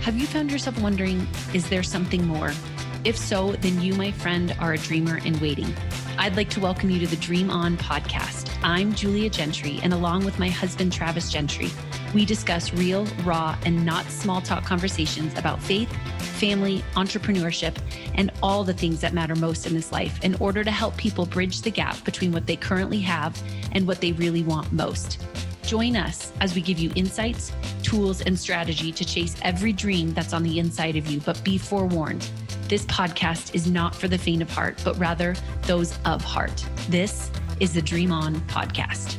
Have you found yourself wondering, is there something more? If so, then you, my friend, are a dreamer in waiting. I'd like to welcome you to the Dream On podcast. I'm Julia Gentry, and along with my husband, Travis Gentry, we discuss real, raw, and not small talk conversations about faith, family, entrepreneurship, and all the things that matter most in this life in order to help people bridge the gap between what they currently have and what they really want most. Join us as we give you insights, tools, and strategy to chase every dream that's on the inside of you. But be forewarned, this podcast is not for the faint of heart, but rather those of heart. This is the Dream On podcast.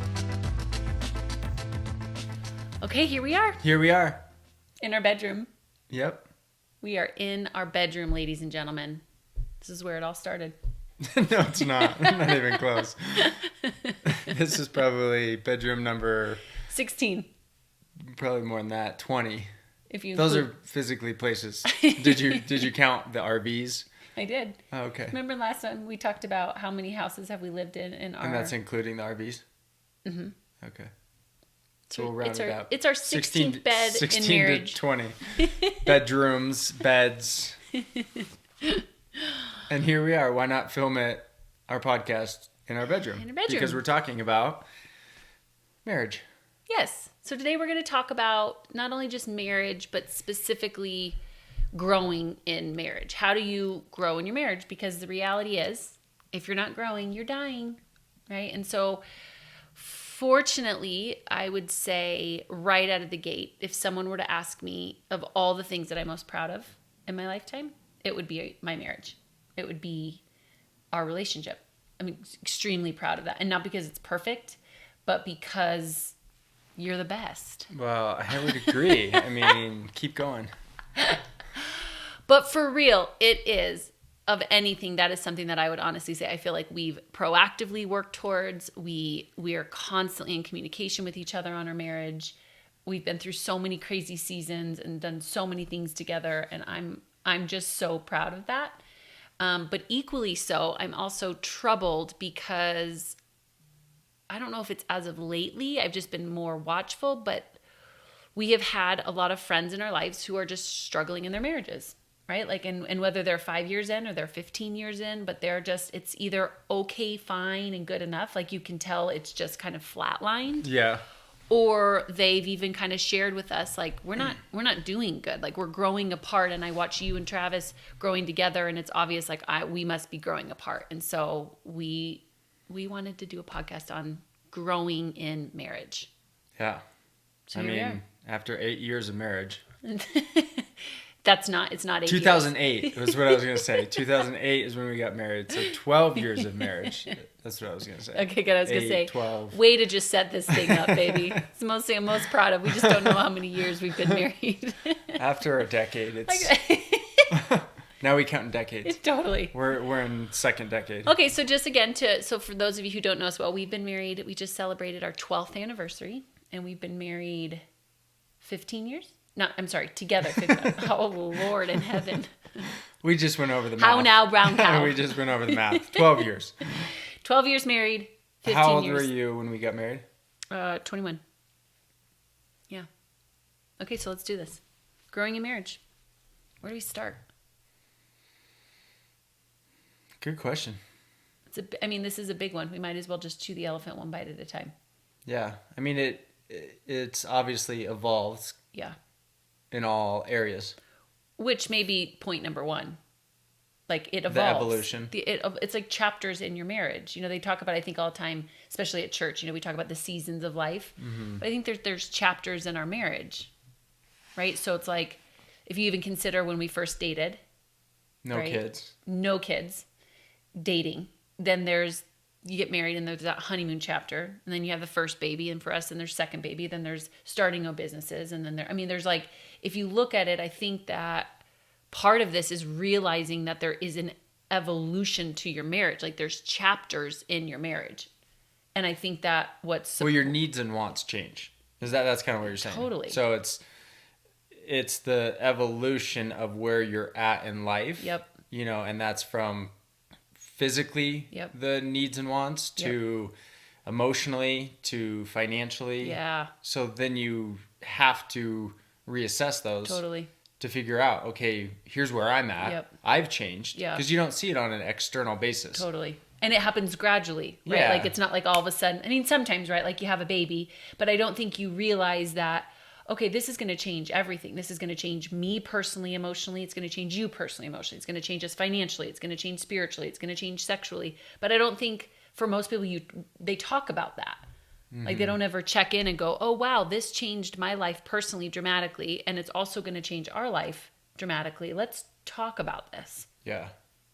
Okay, here we are. Here we are. In our bedroom. Yep. We are in our bedroom, ladies and gentlemen. This is where it all started. No, it's not. Not even close. This is probably bedroom number 16. Probably more than that. 20. If you Those include... are physically places. Did you count the RVs? I did. Oh, okay. Remember last time we talked about how many houses have we lived in our... And that's including the RVs? Mm-hmm. Okay. So we'll round it out. It's our 16th bed 16 in marriage. to 20. Bedrooms, beds. And here we are. Why not film our podcast in our bedroom? In our bedroom. Because we're talking about marriage. Yes. So today we're going to talk about not only just marriage, but specifically growing in marriage. How do you grow in your marriage? Because the reality is, if you're not growing, you're dying, right? And so fortunately, I would say right out of the gate, if someone were to ask me of all the things that I'm most proud of in my lifetime, it would be my marriage. It would be our relationship. I'm extremely proud of that. And not because it's perfect, but because you're the best. Well, I would agree. I mean, keep going. But for real, it is. Of anything, that is something that I would honestly say I feel like we've proactively worked towards. We are constantly in communication with each other on our marriage. We've been through so many crazy seasons and done so many things together, and I'm just so proud of that. But equally so, I'm also troubled because I don't know if it's as of lately, I've just been more watchful, but we have had a lot of friends in our lives who are just struggling in their marriages, right? Like, and whether they're 5 years in or they're 15 years in, but they're just, it's either okay, fine, and good enough. Like you can tell it's just kind of flatlined. Yeah. Or they've even kind of shared with us, like, we're not doing good. Like, we're growing apart, and I watch you and Travis growing together, and it's obvious, like, we must be growing apart. And so we wanted to do a podcast on growing in marriage. Yeah. So I mean, after 8 years of marriage. It's not 8 2008 years. was what I was going to say. 2008 is when we got married. So 12 years of marriage. That's what I was going to say. Okay, good. I was going to say, 12. Way to just set this thing up, baby. It's the most thing I'm most proud of. We just don't know how many years we've been married. After a decade, it's... Now we count in decades. Totally. We're in second decade. Okay, so just again, so for those of you who don't know us well, we've been married. We just celebrated our 12th anniversary, and we've been married 15 years? No, I'm sorry, together. 15. Oh, Lord in heaven. We just went over the math. How now, brown cow? We just went over the math. 12 years. 12 years married, 15 years. How old were you when we got married? 21. Yeah. Okay, so let's do this. Growing in marriage. Where do we start? Good question. This is a big one. We might as well just chew the elephant one bite at a time. Yeah. I mean, it's obviously evolved. Yeah. In all areas. Which may be point number one. Like, it evolves. The evolution. It's like chapters in your marriage. You know, they talk about, I think all the time, especially at church, you know, we talk about the seasons of life. Mm-hmm. But I think there's chapters in our marriage, right? So it's like, if you even consider when we first dated. No kids. No kids. Dating. Then you get married and there's that honeymoon chapter. And then you have the first baby. And for us, then there's second baby. Then there's starting no businesses. And then there's like, if you look at it, I think that part of this is realizing that there is an evolution to your marriage. Like there's chapters in your marriage. And I think that well, your needs and wants change. That's kind of what you're saying. Totally. So it's the evolution of where you're at in life. Yep. You know, and that's from physically the needs and wants to emotionally to financially. Yeah. So then you have to reassess those. Totally. to figure out, okay, here's where I'm at. Yep. I've changed. Yeah. Because you don't see it on an external basis. Totally. And it happens gradually, right? Yeah. Like it's not like all of a sudden, I mean, sometimes, right? Like you have a baby, but I don't think you realize that, okay, this is going to change everything. This is going to change me personally, emotionally. It's going to change you personally, emotionally. It's going to change us financially. It's going to change spiritually. It's going to change sexually. But I don't think for most people, they talk about that. Like they don't ever check in and go, oh, wow, this changed my life personally dramatically. And it's also going to change our life dramatically. Let's talk about this. Yeah.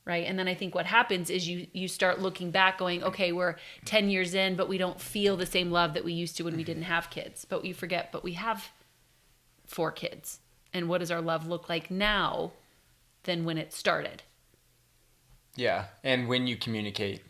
Right. And then I think what happens is you start looking back going, okay, we're 10 years in, but we don't feel the same love that we used to when we didn't have kids. But you forget, but we have 4 kids. And what does our love look like now than when it started? Yeah. And when you communicate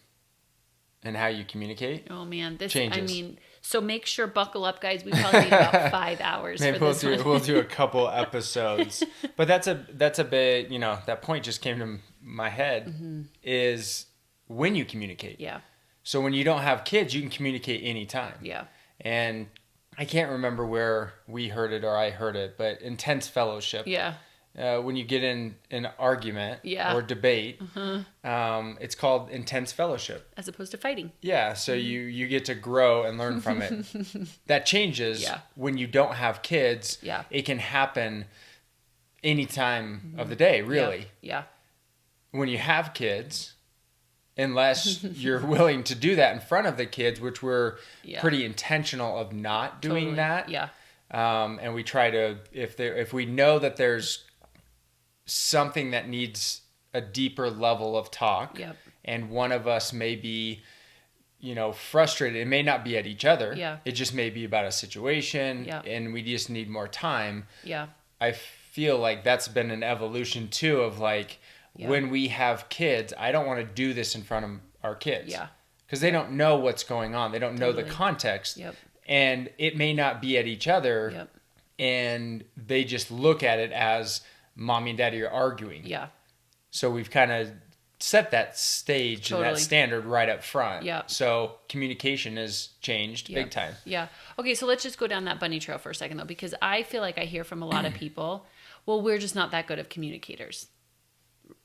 and how you communicate. Oh, man. This changes. I mean, so make sure, buckle up, guys. We probably need about 5 hours Maybe for this one. we'll do a couple episodes. But that's a bit, that point just came to my head is when you communicate. Yeah. So when you don't have kids, you can communicate anytime. Yeah. And I can't remember where we heard it or I heard it, but intense fellowship. Yeah. When you get in an argument Yeah. or debate, it's called intense fellowship. As opposed to fighting. Yeah, so you get to grow and learn from it. That changes when you don't have kids. Yeah. It can happen any time of the day, really. Yeah. When you have kids, unless you're willing to do that in front of the kids, which we're pretty intentional of not doing that. Yeah. And we try to, if we know that there's something that needs a deeper level of talk, and one of us may be, frustrated. It may not be at each other. Yeah. It just may be about a situation, and we just need more time. Yeah. I feel like that's been an evolution too of like, when we have kids, I don't want to do this in front of our kids. Yeah. Because they don't know what's going on. They don't know the context. Yep. And it may not be at each other. Yep. And they just look at it as mommy and daddy are arguing. Yeah. So we've kind of set that stage and that standard right up front. Yeah. So communication has changed big time. Yeah. Okay, so let's just go down that bunny trail for a second though, because I feel like I hear from a lot of people, well, we're just not that good of communicators.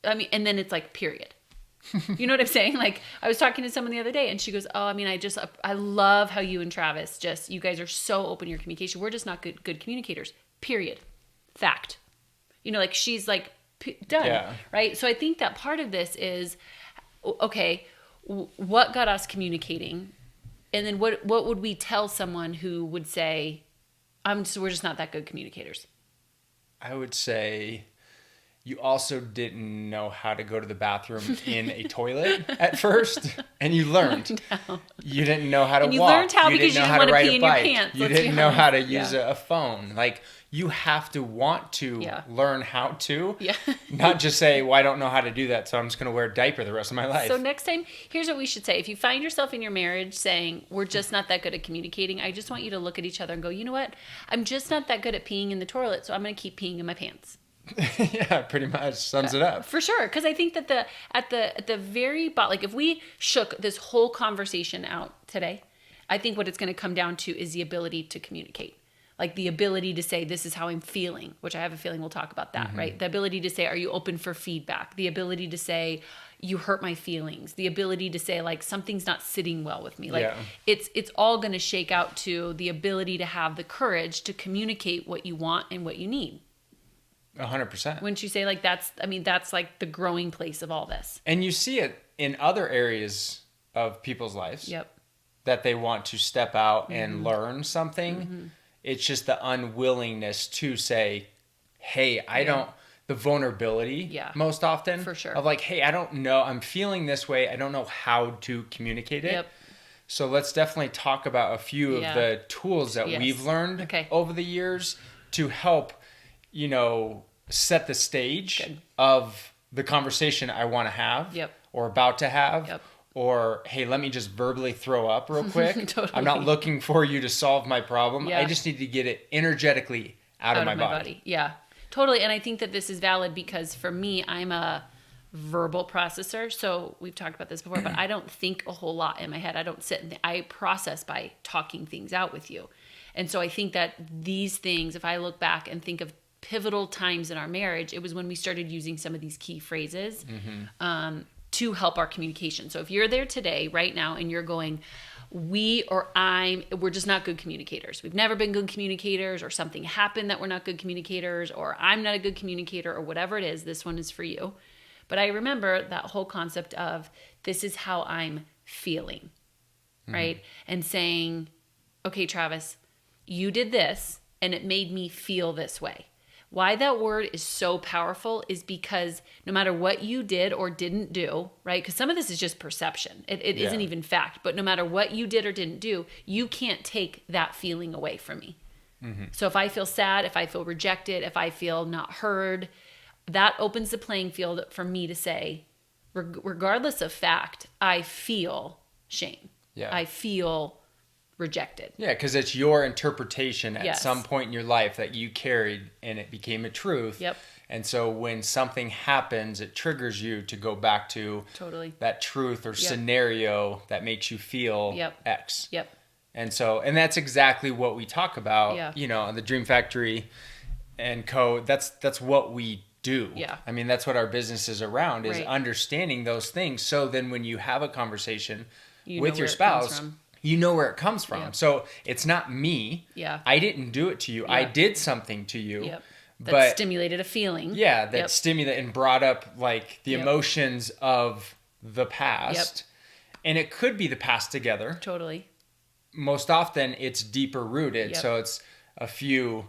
I mean, and then it's like, period. You know what I'm saying? Like I was talking to someone the other day and she goes, oh, I mean, I love how you and Travis you guys are so open in your communication. We're just not good communicators, period. Fact. Like she's like, done. Right. So I think that part of this is, okay, what got us communicating? And then what would we tell someone who would say, we're just not that good communicators? I would say you also didn't know how to go to the bathroom in a toilet at first, and you learned. No. You didn't know how to walk. You learned how because you didn't want to pee in your bike. pants. You didn't know how to use a phone. Like, you have to want to learn how to. Yeah. Not just say, well, I don't know how to do that, so I'm just going to wear a diaper the rest of my life. So next time, here's what we should say. If you find yourself in your marriage saying, we're just not that good at communicating, I just want you to look at each other and go, you know what? I'm just not that good at peeing in the toilet, so I'm going to keep peeing in my pants. Yeah, pretty much sums it up. For sure, because I think that at the very bottom, like if we shook this whole conversation out today, I think what it's going to come down to is the ability to communicate. Like the ability to say, this is how I'm feeling, which I have a feeling we'll talk about that, right? The ability to say, are you open for feedback? The ability to say, you hurt my feelings. The ability to say, like, something's not sitting well with me. Like, it's all going to shake out to the ability to have the courage to communicate what you want and what you need. 100%. Wouldn't you say, like, that's like the growing place of all this? And you see it in other areas of people's lives. That they want to step out and learn something. It's just the unwillingness to say, hey, I don't, the vulnerability most often. For sure. Of like, hey, I don't know, I'm feeling this way. I don't know how to communicate it. So let's definitely talk about a few of the tools that we've learned over the years to help, set the stage of the conversation I want to have or about to have. Or, hey, let me just verbally throw up real quick. Totally. I'm not looking for you to solve my problem. I just need to get it energetically out of my body. Yeah, totally. And I think that this is valid because for me, I'm a verbal processor. So we've talked about this before, but I don't think a whole lot in my head. I don't sit and I process by talking things out with you. And so I think that these things, if I look back and think of pivotal times in our marriage, it was when we started using some of these key phrases to help our communication. So if you're there today, right now, and you're going, we're just not good communicators. We've never been good communicators, or something happened that we're not good communicators, or I'm not a good communicator, or whatever it is, this one is for you. But I remember that whole concept of, this is how I'm feeling, right? And saying, okay, Travis, you did this and it made me feel this way. Why that word is so powerful is because no matter what you did or didn't do, right? Because some of this is just perception. It isn't even fact. But no matter what you did or didn't do, you can't take that feeling away from me. So if I feel sad, if I feel rejected, if I feel not heard, that opens the playing field for me to say, regardless of fact, I feel shame. Yeah. I feel rejected. Yeah, because it's your interpretation at some point in your life that you carried, and it became a truth. Yep. And so when something happens, it triggers you to go back to that truth or scenario that makes you feel X. Yep. And that's exactly what we talk about, on the Dream Factory and Co. That's what we do. Yeah. I mean, that's what our business is around, is understanding those things. So then when you have a conversation with your spouse, you know where it comes from. Yep. So it's not me. Yeah. I didn't do it to you. Yep. I did something to you. Yep. That stimulated a feeling. Yeah, that stimulated and brought up like the emotions of the past. Yep. And it could be the past together. Totally. Most often it's deeper rooted. Yep. So it's a thing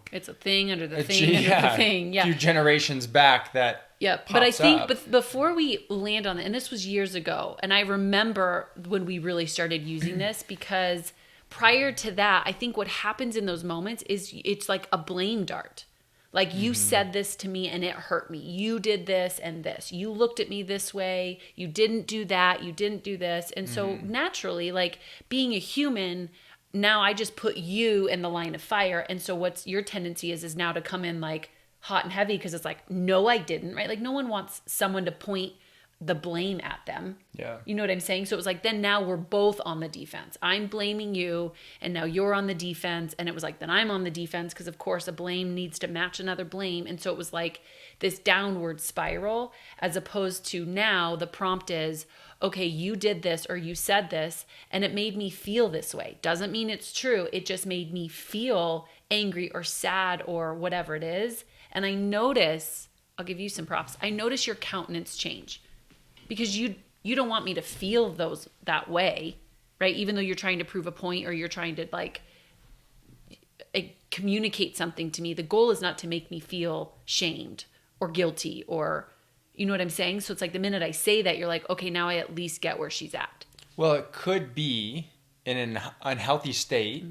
under the thing under the thing. Yeah. A few generations back that But I think before we land on it, and this was years ago, and I remember when we really started using this, because prior to that, I think what happens in those moments is it's like a blame dart. Like, you said this to me and it hurt me. You did this and this. You looked at me this way. You didn't do that. You didn't do this. And so naturally, like, being a human, now I just put you in the line of fire. And so what's your tendency is now to come in like hot and heavy, because it's like, no, I didn't, right? Like, no one wants someone to point the blame at them. Yeah. You know what I'm saying? So it was like, then now we're both on the defense. I'm blaming you, and now you're on the defense. And it was like, then I'm on the defense, because of course a blame needs to match another blame. And so it was like this downward spiral, as opposed to now the prompt is, okay, you did this or you said this and it made me feel this way. Doesn't mean it's true. It just made me feel angry or sad or whatever it is. And I notice, I'll give you some props. I notice your countenance change, because you don't want me to feel that way, right? Even though you're trying to prove a point, or you're trying to like communicate something to me. The goal is not to make me feel shamed or guilty, or, you know what I'm saying? So it's like the minute I say that, you're like, okay, now I at least get where she's at. Well, it could be in an unhealthy state.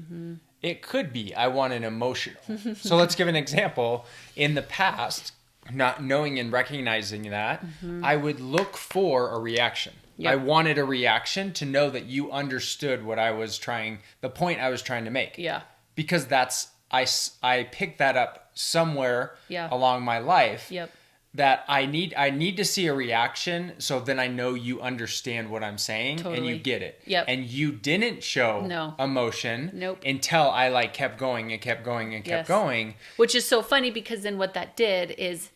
It could be, I want an emotional. So let's give an example. In the past, not knowing and recognizing that, I would look for a reaction. Yep. I wanted a reaction to know that you understood what the point I was trying to make. Yeah. Because I picked that up somewhere along my life. Yep. That I need to see a reaction, so then I know you understand what I'm saying and you get it. Yep. And you didn't show emotion until I like kept going and kept going and kept going. Which is so funny, because then what that did is,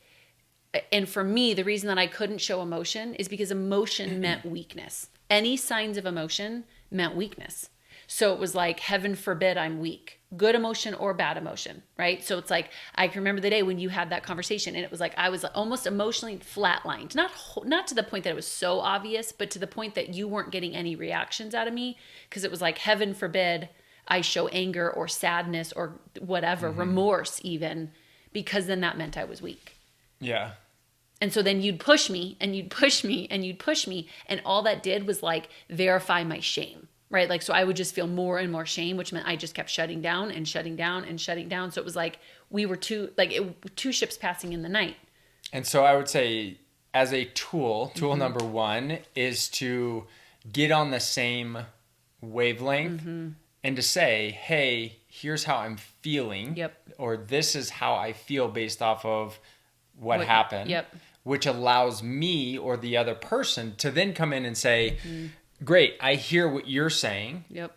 and for me, the reason that I couldn't show emotion is because emotion meant weakness. Any signs of emotion meant weakness. So it was like, heaven forbid I'm weak. Good emotion or bad emotion, right? So it's like, I can remember the day when you had that conversation, and it was like I was almost emotionally flatlined. Not to the point that it was so obvious, but to the point that you weren't getting any reactions out of me, because it was like, heaven forbid I show anger or sadness or whatever, remorse even, because then that meant I was weak. Yeah. And so then you'd push me and you'd push me and you'd push me, and all that did was like verify my shame. Right? Like, so I would just feel more and more shame, which meant I just kept shutting down and shutting down and shutting down. So it was like we were two ships passing in the night. And so I would say, as a tool number one is to get on the same wavelength and to say, hey, here's how I'm feeling. Yep. Or this is how I feel based off of what happened. Yep. Which allows me or the other person to then come in and say, great, I hear what you're saying. Yep.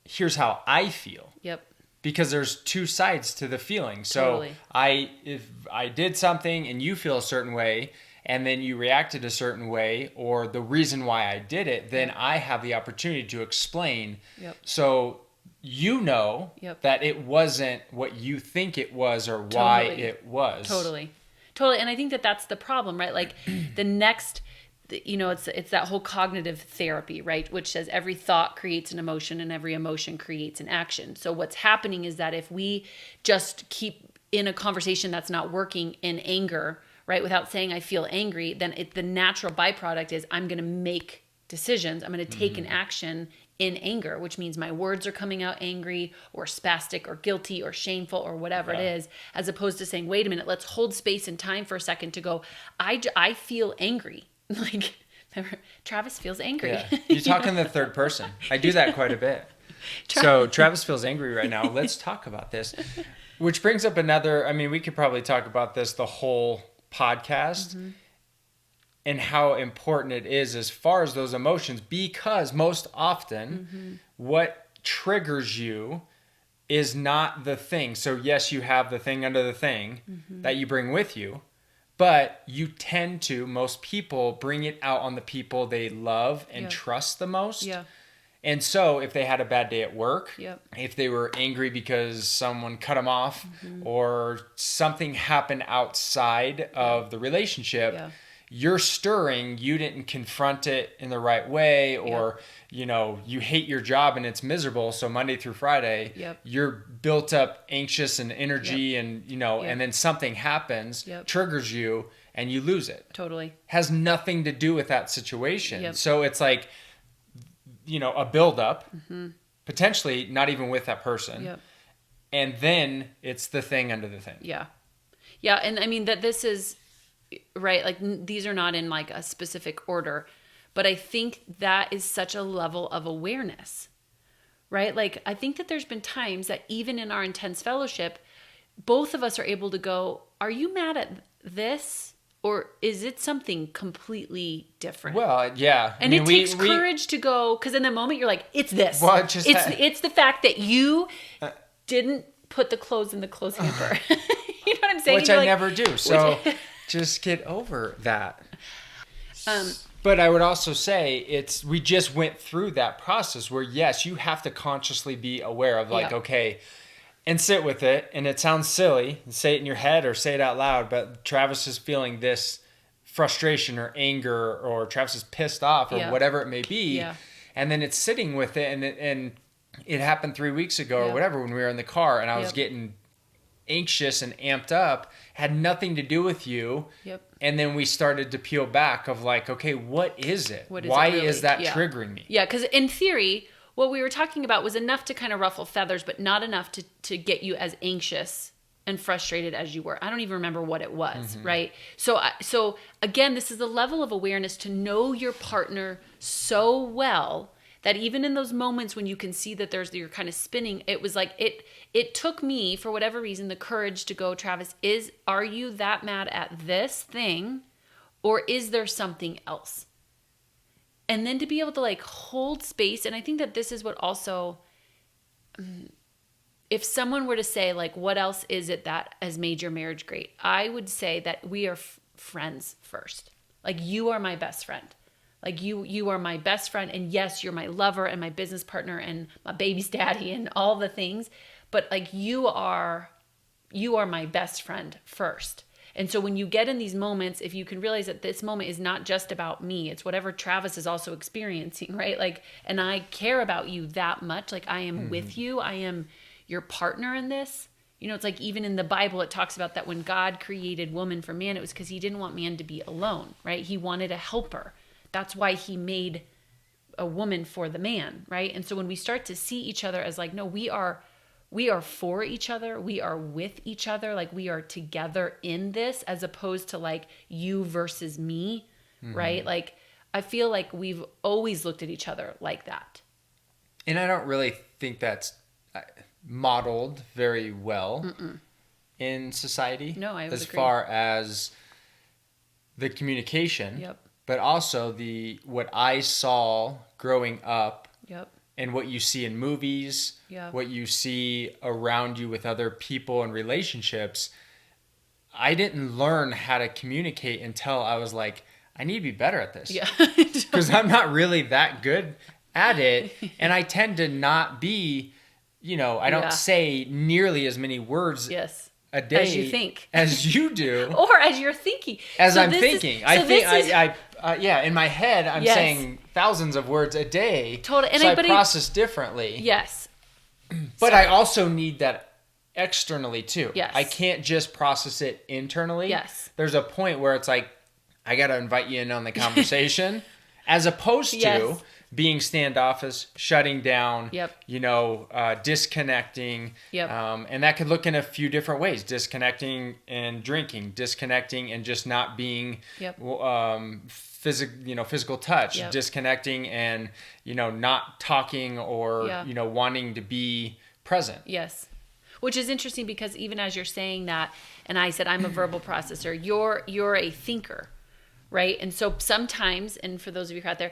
Here's how I feel. Yep. because there's two sides to the feeling. So if I did something and you feel a certain way, and then you reacted a certain way, or the reason why I did it, then I have the opportunity to explain. So you know that it wasn't what you think it was or why it was. Totally. And I think that that's the problem, right? Like the next, it's that whole cognitive therapy, right? Which says every thought creates an emotion and every emotion creates an action. So what's happening is that if we just keep in a conversation that's not working in anger, right, without saying I feel angry, then the natural byproduct is I'm going to make decisions. I'm going to take an action in anger, which means my words are coming out angry or spastic or guilty or shameful or whatever it is, as opposed to saying, wait a minute, let's hold space and time for a second to go, I feel angry. Like, remember, Travis feels angry. Yeah. You talk in the third person. I do that quite a bit. So Travis feels angry right now. Let's talk about this. Which brings up another, we could probably talk about this the whole podcast and how important it is as far as those emotions, because most often what triggers you is not the thing. So yes, you have the thing under the thing that you bring with you, but you tend to, most people bring it out on the people they love and trust the most. And so if they had a bad day at work, if they were angry because someone cut them off or something happened outside of the relationship, you're stirring, you didn't confront it in the right way, or, you hate your job and it's miserable. So Monday through Friday, you're built up anxious and energy and, and then something happens, triggers you and you lose it. Totally. Has nothing to do with that situation. So it's like, a buildup, potentially not even with that person. And then it's the thing under the thing. Yeah. And that this is, right, like these are not in like a specific order, but I think that is such a level of awareness, right? Like I think that there's been times that even in our intense fellowship, both of us are able to go, are you mad at this? Or is it something completely different? Well, yeah. And it takes courage to go, because in the moment you're like, it's this. Well, it's the fact that you didn't put the clothes in the clothes hamper. You know what I'm saying? Which I never do. So just get over that. But I would also say we just went through that process where, yes, you have to consciously be aware of okay, and sit with it. And it sounds silly, say it in your head or say it out loud, but Travis is feeling this frustration or anger, or Travis is pissed off or whatever it may be. And then it's sitting with it. And it happened 3 weeks ago or whatever, when we were in the car and I was getting anxious and amped up, had nothing to do with you. And then we started to peel back of like, okay, what is it? Why is that triggering me? Yeah, because in theory, what we were talking about was enough to kind of ruffle feathers, but not enough to get you as anxious and frustrated as you were. I don't even remember what it was, right? So again, this is a level of awareness to know your partner so well that even in those moments when you can see that you're kind of spinning, it was like it took me, for whatever reason, the courage to go, Travis, are you that mad at this thing, or is there something else? And then to be able to like hold space. And I think that this is what also, if someone were to say like, what else is it that has made your marriage great? I would say that we are friends first. Like you are my best friend. Like you are my best friend. And yes, you're my lover and my business partner and my baby's daddy and all the things. But like you are my best friend first. And so when you get in these moments, if you can realize that this moment is not just about me, it's whatever Travis is also experiencing, right? Like, and I care about you that much. Like I am with you. I am your partner in this. It's like even in the Bible, it talks about that when God created woman for man, it was because he didn't want man to be alone, right? He wanted a helper. That's why he made a woman for the man, right? And so when we start to see each other as like, no, we are for each other. We are with each other. Like we are together in this, as opposed to like you versus me, right? Like I feel like we've always looked at each other like that. And I don't really think that's modeled very well in society. No, I would as agree. Far as the communication, but also what I saw growing up and what you see in movies, what you see around you with other people and relationships, I didn't learn how to communicate until I was like, I need to be better at this. Yeah. Because I'm not really that good at it. And I tend to not be, I don't say nearly as many words a day as you think, as you do, or as you're thinking, as I'm thinking. In my head, I'm saying thousands of words a day. Totally. And so I process differently. Yes. But I also need that externally too. Yes. I can't just process it internally. Yes. There's a point where it's like, I got to invite you in on the conversation as opposed to being standoffish, shutting down, disconnecting. Yep. And that could look in a few different ways. Disconnecting and drinking, disconnecting and just not being physical touch, disconnecting and, not talking or, wanting to be present. Yes. Which is interesting because even as you're saying that, and I said, I'm a verbal processor, you're a thinker, right? And so sometimes, and for those of you who are out there,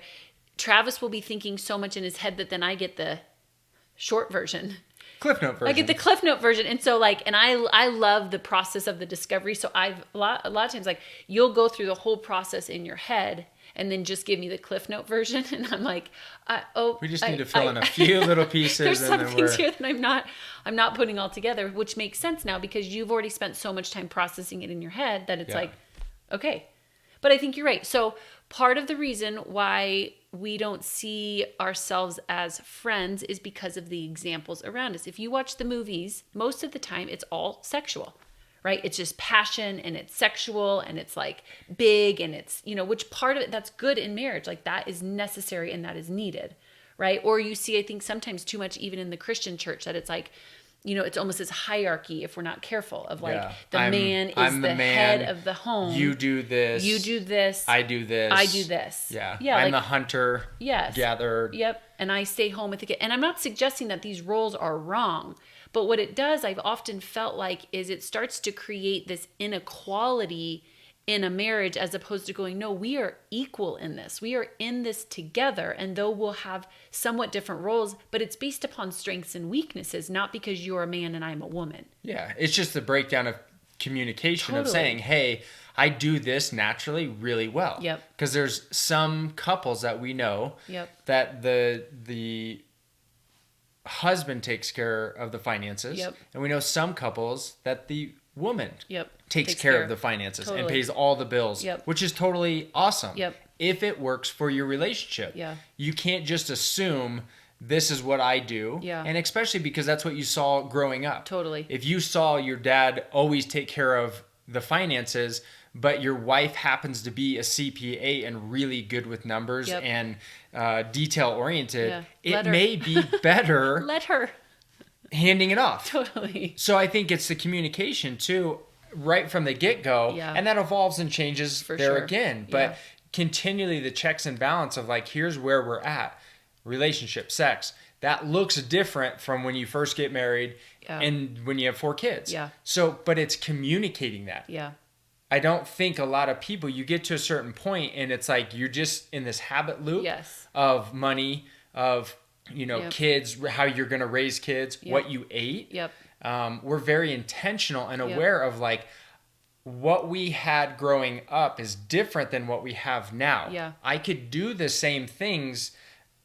Travis will be thinking so much in his head that then I get the short version. Cliff Note version. I get the Cliff Note version. And so and I love the process of the discovery. So a lot of times, you'll go through the whole process in your head and then just give me the Cliff Note version. And I'm like, we just need to fill in a few little pieces. There's some things here that I'm not putting all together, which makes sense now because you've already spent so much time processing it in your head that it's okay. But I think you're right. So part of the reason why we don't see ourselves as friends is because of the examples around us. If you watch the movies, most of the time it's all sexual, right? It's just passion and it's sexual and it's big and it's, which part of it that's good in marriage. That is necessary and that is needed, right? Or you see, I think sometimes too much even in the Christian church that it's it's almost this hierarchy if we're not careful of the man is the head of the home. You do this. You do this. I do this. I do this. Yeah. I'm the hunter. Yes. Gatherer. Yep. And I stay home with the kid. And I'm not suggesting that these roles are wrong, but what it does, I've often felt is it starts to create this inequality in a marriage as opposed to going, no, we are equal in this. We are in this together. And though we'll have somewhat different roles, but it's based upon strengths and weaknesses, not because you're a man and I'm a woman. Yeah. It's just the breakdown of communication of saying, hey, I do this naturally really well. Yep. Because there's some couples that we know that the husband takes care of the finances. Yep. And we know some couples that the woman takes care of the finances and pays all the bills, which is totally awesome. If it works for your relationship. You can't just assume this is what I do. And especially because that's what you saw growing up. Totally. If you saw your dad always take care of the finances, but your wife happens to be a CPA and really good with numbers and detail oriented, it may be better. Let her. Handing it off. Totally. So I think it's the communication too, right from the get-go. And that evolves and changes again. But continually the checks and balance of here's where we're at. Relationship, sex. That looks different from when you first get married and when you have 4 kids. So, but it's communicating that. I don't think a lot of people, you get to a certain point and it's you're just in this habit loop of money, of kids, how you're going to raise kids, what you ate. We're very intentional and aware of what we had growing up is different than what we have now. I could do the same things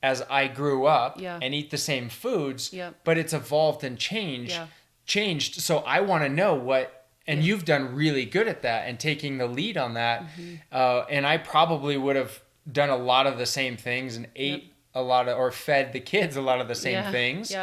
as I grew up and eat the same foods, but it's evolved and changed. So I want to know what, and you've done really good at that and taking the lead on that. And I probably would have done a lot of the same things and ate a lot of, or fed the kids a lot of the same things.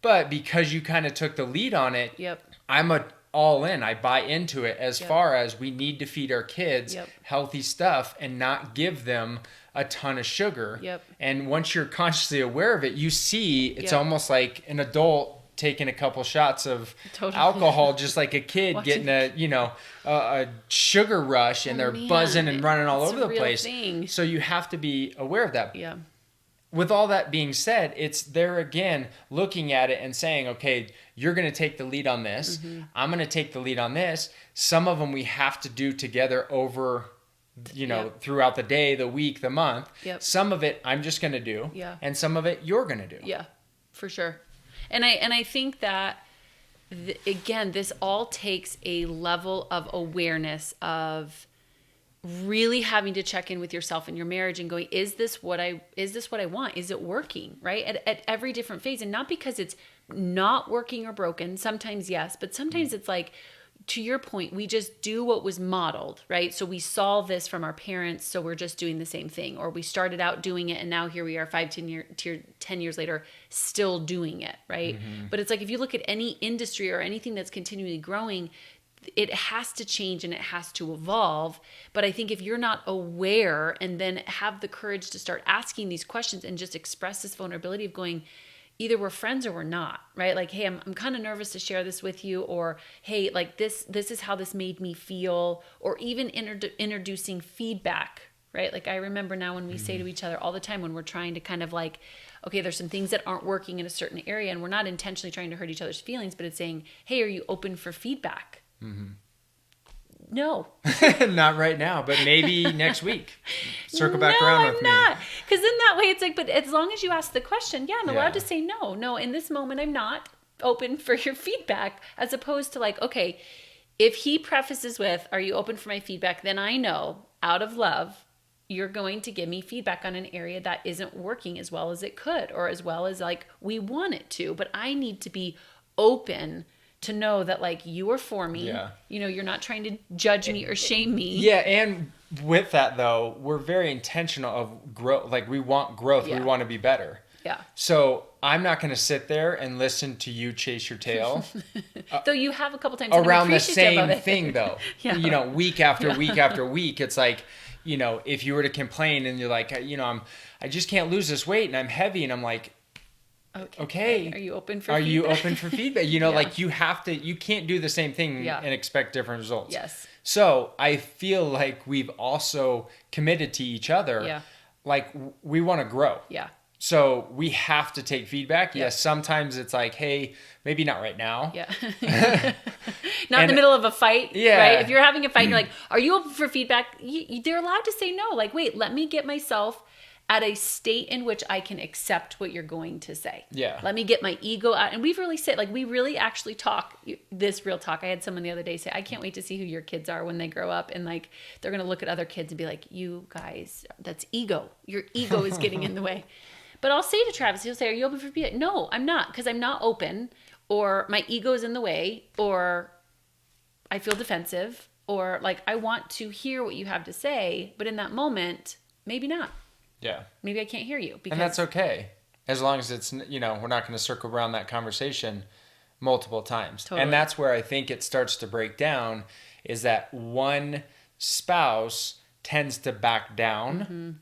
But because you kind of took the lead on it, I'm all in. I buy into it as far as we need to feed our kids healthy stuff and not give them a ton of sugar. And once you're consciously aware of it, you see it's almost like an adult taking a couple shots of alcohol, just like a kid getting a sugar rush and they're buzzing and running all over the place. So you have to be aware of that. With all that being said, it's there again, looking at it and saying, okay, you're going to take the lead on this. I'm going to take the lead on this. Some of them we have to do together over throughout the day, the week, the month. Yep. Some of it I'm just going to do. Yeah. And some of it you're going to do. Yeah, for sure. And I think that, again, this all takes a level of awareness of really having to check in with yourself and your marriage and going, is this what I want? Is it working? Right? At every different phase. And not because it's not working or broken. Sometimes yes, but sometimes it's like, to your point, we just do what was modeled, right? So we saw this from our parents, so we're just doing the same thing. Or we started out doing it, and now here we are 10 years later, still doing it, right? Mm-hmm. But it's like, if you look at any industry or anything that's continually growing, it has to change and it has to evolve. But I think if you're not aware and then have the courage to start asking these questions and just express this vulnerability of going, either we're friends or we're not, right? Like, hey, I'm kind of nervous to share this with you, or hey, like this is how this made me feel, or even introducing feedback, right? Like, I remember now when we say to each other all the time when we're trying to kind of like, okay, there's some things that aren't working in a certain area, and we're not intentionally trying to hurt each other's feelings, but it's saying, hey, are you open for feedback? Mm-hmm. No. Not right now, but maybe next week. Circle back around with me. No, I'm not. Because in that way, it's like, but as long as you ask the question, I'm allowed to say no. No, in this moment, I'm not open for your feedback, as opposed to like, okay, if he prefaces with, are you open for my feedback? Then I know, out of love, you're going to give me feedback on an area that isn't working as well as it could, or as well as like we want it to. But I need to be open to know that like you are for me. Yeah. You're not trying to judge me or shame me. Yeah, and with that though, we're very intentional of growth. Like, we want growth. Yeah. We want to be better. Yeah. So I'm not going to sit there and listen to you chase your tail. Though you have a couple times around the same thing though. Yeah. Week after week after week. It's like, if you were to complain and you're like, I just can't lose this weight and I'm heavy, and I'm like, okay. Are you open for feedback? Like you can't do the same thing and expect different results. Yes. So I feel like we've also committed to each other. Yeah. Like, we want to grow. Yeah. So we have to take feedback. Yes. Sometimes it's like, hey, maybe not right now. Yeah. Not in the middle of a fight. Yeah. Right. If you're having a fight, and you're like, are you open for feedback? They're allowed to say no. Like, wait, let me get myself at a state in which I can accept what you're going to say. Yeah. Let me get my ego out. And we really actually talk this real talk. I had someone the other day say, I can't wait to see who your kids are when they grow up. And like, they're going to look at other kids and be like, you guys, that's ego. Your ego is getting in the way. But I'll say to Travis, he'll say, are you open for feedback? No, I'm not, because I'm not open, or my ego is in the way, or I feel defensive, or like, I want to hear what you have to say. But in that moment, maybe not. Yeah. Maybe I can't hear you. And that's okay. As long as it's, we're not going to circle around that conversation multiple times. Totally. And that's where I think it starts to break down, is that one spouse tends to back down,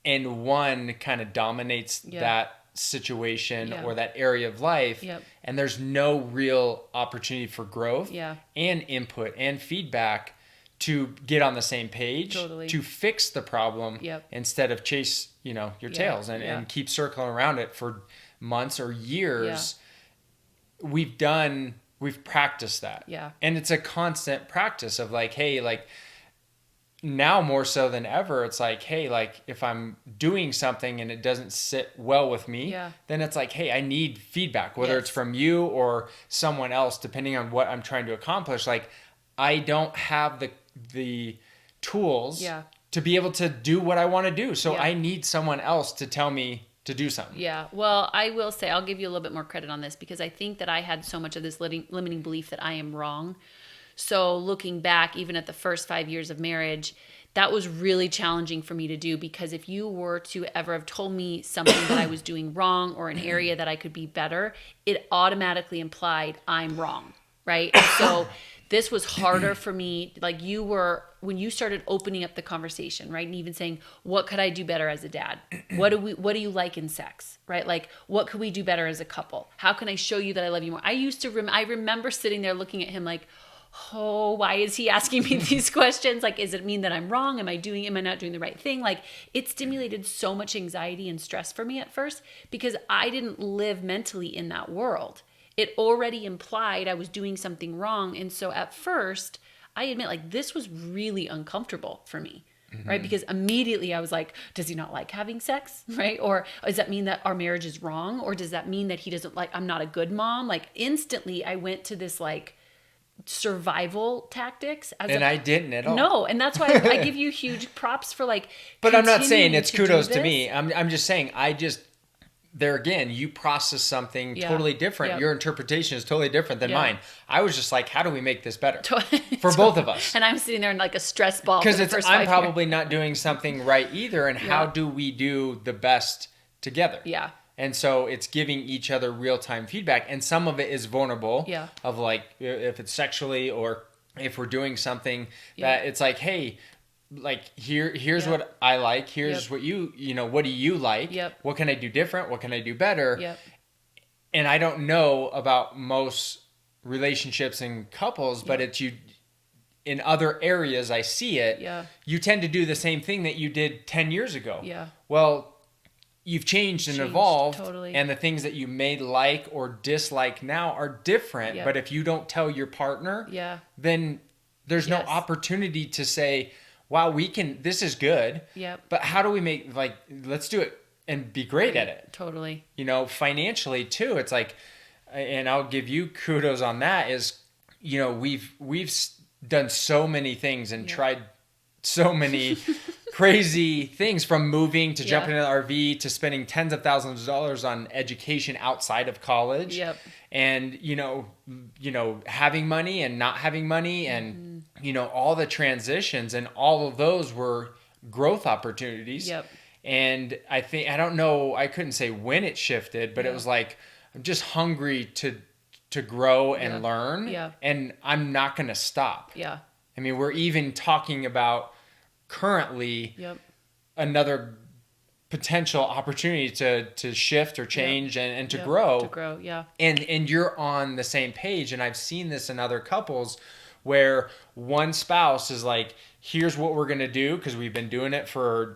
and one kind of dominates that situation or that area of life. Yep. And there's no real opportunity for growth and input and feedback to get on the same page, to fix the problem, instead of chase, your tails and keep circling around it for months or years. Yeah. We've practiced that. Yeah. And it's a constant practice of like, hey, like, now more so than ever, it's like, hey, like, if I'm doing something and it doesn't sit well with me, then it's like, hey, I need feedback, whether it's from you or someone else, depending on what I'm trying to accomplish. Like, I don't have the tools to be able to do what I want to do. So I need someone else to tell me to do something. Yeah. Well, I will say, I'll give you a little bit more credit on this, because I think that I had so much of this limiting belief that I am wrong. So looking back, even at the first 5 years of marriage, that was really challenging for me to do, because if you were to ever have told me something that I was doing wrong, or an area that I could be better, it automatically implied I'm wrong. Right. And so this was harder for me. Like, when you started opening up the conversation, right? And even saying, what could I do better as a dad? What do you like in sex? Right? Like, what could we do better as a couple? How can I show you that I love you more? I remember sitting there looking at him like, oh, why is he asking me these questions? Like, does it mean that I'm wrong? Am I not doing the right thing? Like, it stimulated so much anxiety and stress for me at first, because I didn't live mentally in that world. It already implied I was doing something wrong. And so at first, I admit, like, this was really uncomfortable for me. right? Because immediately I was like, does he not like having sex, right? Or does that mean that our marriage is wrong? Or does that mean that he doesn't like, I'm not a good mom? Like instantly I went to this like survival tactics. I didn't at all. No, and that's why I give you huge props for like. But I'm not saying it's kudos to me. I'm just saying there again, you process something totally different. Yep. Your interpretation is totally different than mine. I was just like, how do we make this better for both of us? And I'm sitting there in like a stress ball. Because I'm probably not doing something right either. And how do we do the best together? Yeah. And so it's giving each other real-time feedback. And some of it is vulnerable of like, if it's sexually or if we're doing something that it's like, hey, like here's what I like. Here's what what do you like? Yep. What can I do different? What can I do better? Yep. And I don't know about most relationships and couples, but it's you in other areas I see it. Yeah. You tend to do the same thing that you did 10 years ago. Yeah. Well, you've changed and evolved, totally. And the things that you may like or dislike now are different. Yep. But if you don't tell your partner, then there's no opportunity to say, wow, this is good. Yep. But how do we let's do it and be great at it. Totally. Financially too. It's like, and I'll give you kudos on that is, we've done so many things and tried so many crazy things, from moving to jumping in an RV to spending tens of thousands of dollars on education outside of college. Yep. And, having money and not having money and, all the transitions, and all of those were growth opportunities. Yep. And I don't know, I couldn't say when it shifted, but it was like, I'm just hungry to grow and learn. Yeah. And I'm not going to stop. Yeah. I mean, we're even talking about currently another potential opportunity to shift or change and to grow. To grow, yeah. And you're on the same page. And I've seen this in other couples where one spouse is like, here's what we're going to do because we've been doing it for,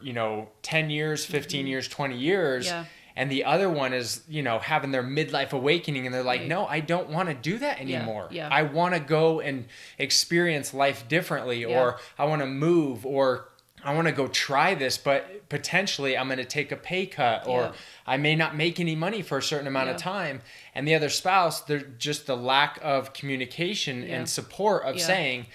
10 years, 15 years, 20 years. Yeah. And the other one is, having their midlife awakening, and they're like, no, I don't want to do that anymore. Yeah. I want to go and experience life differently, or I want to move, or I want to go try this, but potentially I'm going to take a pay cut, or I may not make any money for a certain amount of time. And the other spouse, they're just the lack of communication and support of saying,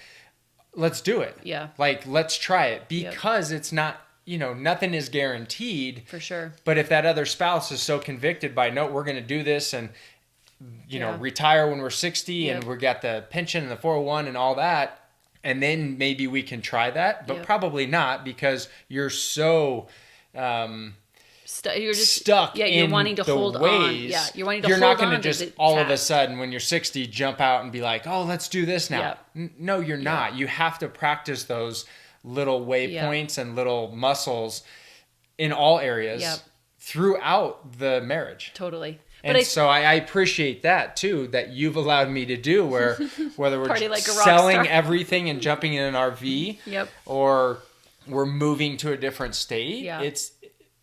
let's do it. Yeah. Like, let's try it, because it's not, nothing is guaranteed. For sure. But if that other spouse is so convicted by, no, we're going to do this and, retire when we're 60 and we got the pension and the 401 and all that, and then maybe we can try that, but probably not, because you're so you're just stuck you're wanting to hold on. Yeah, you're wanting to hold on. You're not going to just all of a sudden when you're 60 jump out and be like, oh, let's do this now. No, you're not. You have to practice those little waypoints and little muscles in all areas throughout the marriage. Totally. And so I appreciate that too, that you've allowed me to do, where whether we're like selling everything and jumping in an RV or we're moving to a different state.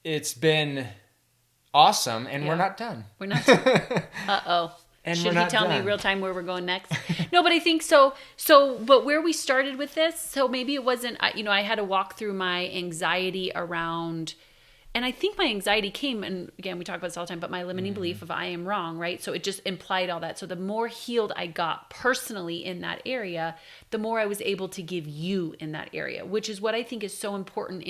It's been awesome, and we're not done. We're not done. Uh-oh. And should he tell me real time where we're going next? No, but I think so, but where we started with this, so maybe it wasn't, I had to walk through my anxiety around, and I think my anxiety came, and again, we talk about this all the time, but my limiting belief of I am wrong, right? So it just implied all that. So the more healed I got personally in that area, the more I was able to give you in that area, which is what I think is so important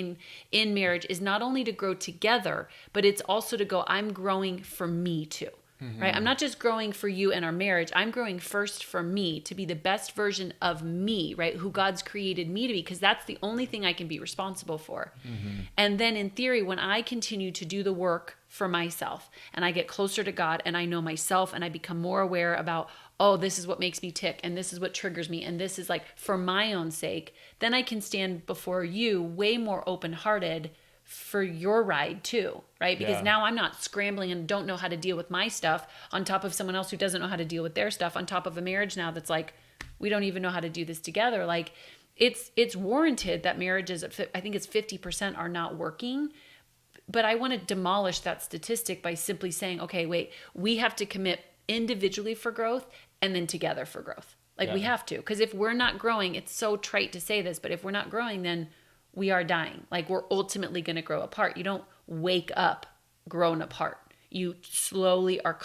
in marriage, is not only to grow together, but it's also to go, I'm growing for me too. Right? I'm not just growing for you and our marriage. I'm growing first for me to be the best version of me, right? Who God's created me to be, because that's the only thing I can be responsible for. And then in theory, when I continue to do the work for myself and I get closer to God and I know myself and I become more aware about, oh, this is what makes me tick and this is what triggers me and this is like for my own sake, then I can stand before you way more open-hearted for your ride too, right? Because now I'm not scrambling and don't know how to deal with my stuff on top of someone else who doesn't know how to deal with their stuff, on top of a marriage now that's like, we don't even know how to do this together. Like it's warranted that marriages, I think it's 50% are not working, but I want to demolish that statistic by simply saying, okay, wait, we have to commit individually for growth and then together for growth. Like we have to, because if we're not growing, it's so trite to say this, but if we're not growing, then we are dying. Like we're ultimately going to grow apart. You don't wake up grown apart. You slowly are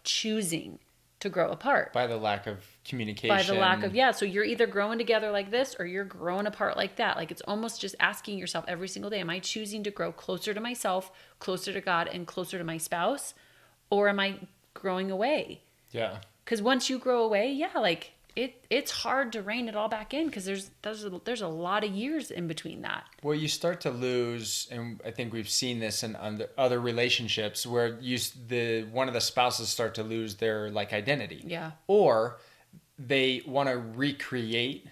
choosing to grow apart. By the lack of communication. By the lack of, yeah. So you're either growing together like this or you're growing apart like that. Like it's almost just asking yourself every single day, am I choosing to grow closer to myself, closer to God, and closer to my spouse? Or am I growing away? Yeah. Because once you grow away, yeah, like it's hard to rein it all back in because there's a lot of years in between that. Well, you start to lose, and I think we've seen this in other relationships where one of the spouses start to lose their like identity. Yeah. Or they want to recreate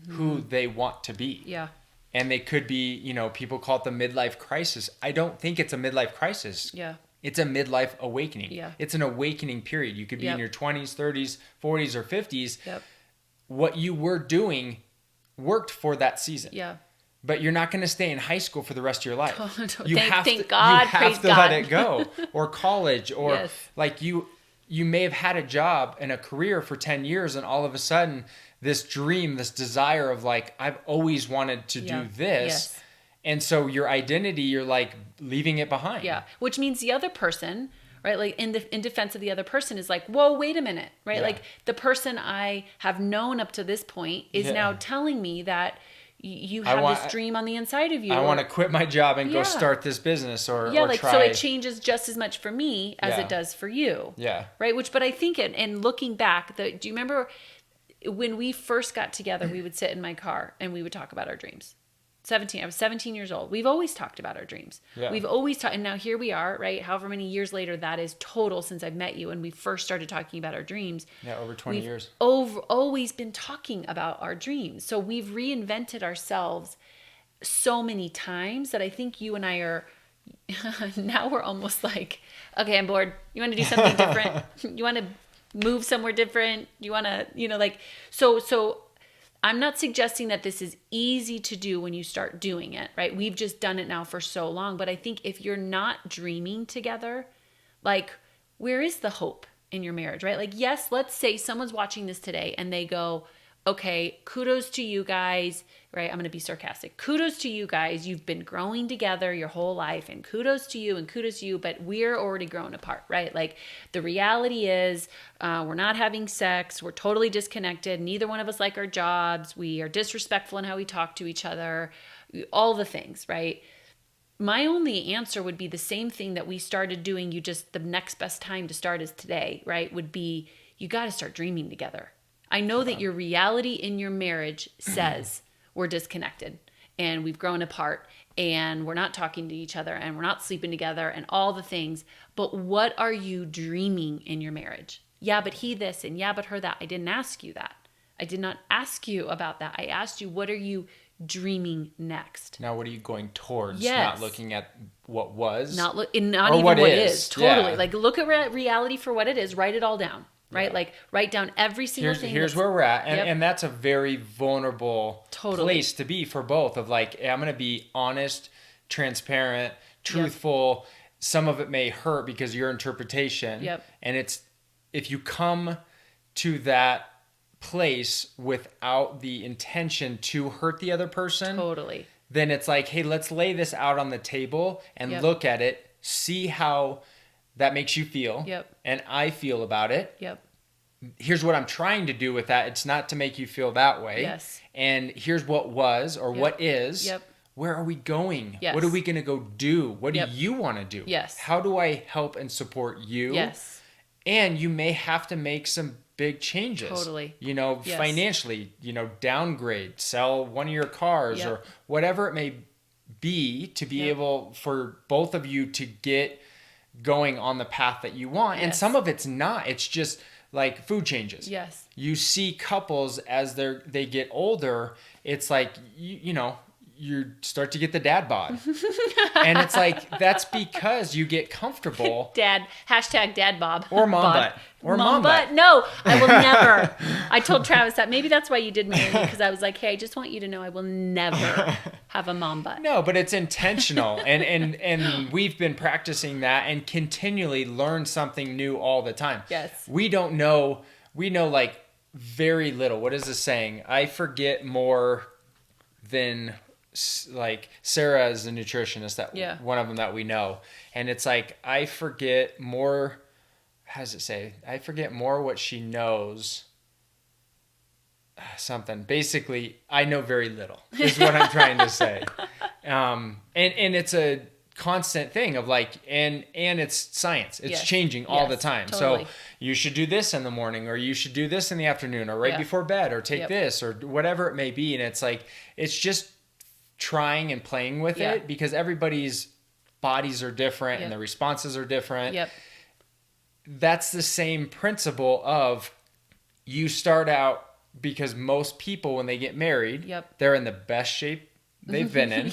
who they want to be. Yeah. And they could be, people call it the midlife crisis. I don't think it's a midlife crisis. Yeah. It's a midlife awakening. Yeah. It's an awakening period. You could be in your 20s, 30s, 40s, or 50s. Yep. What you were doing worked for that season. Yeah. But you're not going to stay in high school for the rest of your life. You have to let it go. Or college. Or like you may have had a job and a career for 10 years and all of a sudden this dream, this desire of like, I've always wanted to do this. Yes. And so your identity, you're like leaving it behind. Yeah. Which means the other person, right? Like in defense of the other person is like, whoa, wait a minute, right? Yeah. Like the person I have known up to this point is now telling me that you have this dream on the inside of you. I want to quit my job and go start this business or try. So it changes just as much for me as it does for you. Yeah. Right. But I think and looking back, do you remember when we first got together, we would sit in my car and we would talk about our dreams. I was 17 years old. We've always talked about our dreams. Yeah. We've always talked, and now here we are, right? However many years later that is total since I've met you and we first started talking about our dreams. Yeah, over 20 years. Always been talking about our dreams. So we've reinvented ourselves so many times that I think you and I are, now we're almost like, okay, I'm bored. You want to do something different? You want to move somewhere different? You want to, so I'm not suggesting that this is easy to do when you start doing it, right? We've just done it now for so long. But I think if you're not dreaming together, like, where is the hope in your marriage, right? Like, yes, let's say someone's watching this today and they go, okay, kudos to you guys, right? I'm going to be sarcastic. Kudos to you guys. You've been growing together your whole life and kudos to you, but we're already grown apart, right? Like the reality is we're not having sex. We're totally disconnected. Neither one of us like our jobs. We are disrespectful in how we talk to each other, all the things, right? My only answer would be the same thing that we started doing. The next best time to start is today, right? Would be, you got to start dreaming together. I know that your reality in your marriage says we're disconnected and we've grown apart and we're not talking to each other and we're not sleeping together and all the things. But what are you dreaming in your marriage? Yeah, but he this and yeah, but her that. I didn't ask you that. I did not ask you about that. I asked you, what are you next? Now, what are you going towards? Yes. Not looking at what was. Not even what is. Totally. Yeah. Like look at reality for what it is. Write it all down. Right? Yeah. Like write down every single thing. Here's where we're at. And that's a very vulnerable place to be for both of like, I'm going to be honest, transparent, truthful. Yep. Some of it may hurt because of your interpretation. Yep. And if you come to that place without the intention to hurt the other person. Totally. Then it's like, hey, let's lay this out on the table and look at it, see how that makes you feel. Yep. And I feel about it. Yep. Here's what I'm trying to do with that. It's not to make you feel that way. Yes. And here's what was or what is. Yep. Where are we going? Yes. What are we going to go do? What do you want to do? Yes. How do I help and support you? Yes. And you may have to make some big changes. Totally. Financially, downgrade, sell one of your cars or whatever it may be to be able for both of you to get going on the path that you want. And some of it's not. It's just like food changes. Yes. You see couples as they get older, it's like, you start to get the dad bod. And it's like, that's because you get comfortable. Hashtag dad bob. Or mom butt. Or mom butt. No, I will never. I told Travis that maybe that's why you did marry me, because I was like, hey, I just want you to know I will never have a mom butt. No, but it's intentional. And we've been practicing that and continually learn something new all the time. Yes. We know like very little. What is the saying? I forget more than like Sarah is a nutritionist, that one of them that we know. And it's like, I forget more, how does it say? I forget more what she knows. Something. Basically, I know very little is what I'm trying to say. And it's a constant thing of like, and it's science. It's changing all the time. Totally. So you should do this in the morning, or you should do this in the afternoon, or right before bed, or take this, or whatever it may be. And it's like, it's just trying and playing with it, because everybody's bodies are different and the responses are different. That's the same principle of, you start out, because most people, when they get married, they're in the best shape they've been in.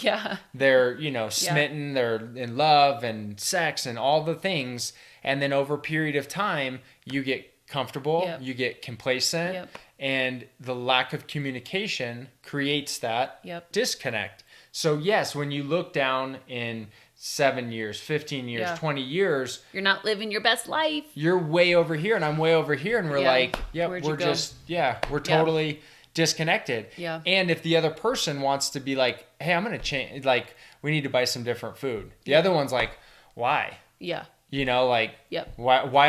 They're, smitten, they're in love and sex and all the things. And then over a period of time, you get comfortable, you get complacent, and the lack of communication creates that disconnect. So yes, when you look down in 7 years, 15 years, 20 years, you're not living your best life. You're way over here and I'm way over here. And we're like, we're just, we're totally disconnected. And if the other person wants to be like, hey, I'm going to change, like, we need to buy some different food. The other one's like, why? Why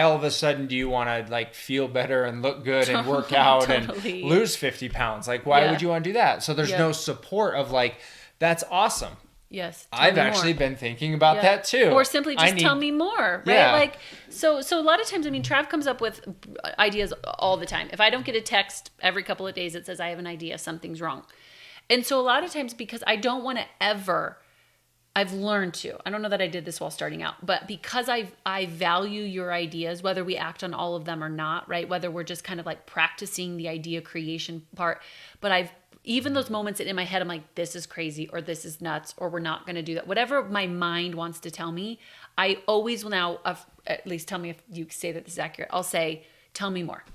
all of a sudden do you want to like feel better and look good and work out and lose 50 pounds? Like, why would you want to do that? So there's no support of like, that's awesome. Yes. I've actually been thinking about that too. Or simply just tell me more, right? Like, so a lot of times, I mean, Trav comes up with ideas all the time. If I don't get a text every couple of days that says I have an idea, something's wrong. And so a lot of times, because I don't want to ever, I've learned to, I don't know that I did this while starting out, but because I value your ideas, whether we act on all of them or not, right? Whether we're just kind of like practicing the idea creation part, but even those moments in my head, I'm like, this is crazy, or this is nuts, or we're not going to do that. Whatever my mind wants to tell me, I always will now, at least tell me if you say that this is accurate. I'll say, tell me more.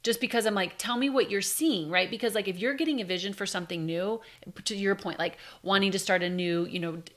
Just because I'm like, tell me what you're seeing, right? Because like, if you're getting a vision for something new, to your point, like wanting to start a new,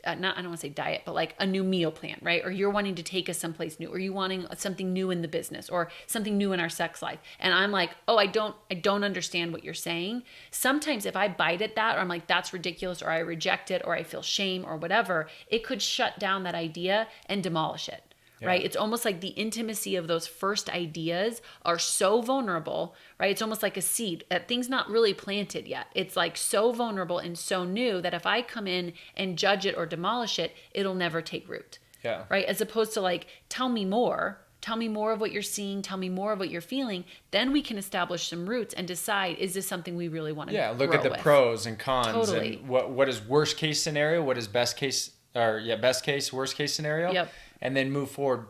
I don't want to say diet, but like a new meal plan, right? Or you're wanting to take us someplace new, or you wanting something new in the business, or something new in our sex life. And I'm like, oh, I don't understand what you're saying. Sometimes if I bite at that, or I'm like, that's ridiculous, or I reject it, or I feel shame or whatever, it could shut down that idea and demolish it. Right? It's almost like the intimacy of those first ideas are so vulnerable, right? It's almost like a seed. That thing's not really planted yet. It's like so vulnerable and so new that if I come in and judge it or demolish it, it'll never take root. Right? As opposed to like, tell me more of what you're seeing, tell me more of what you're feeling. Then we can establish some roots and decide, is this something we really want to look at the pros and cons. And what is worst case scenario? What is best case, best case, worst case scenario? And then move forward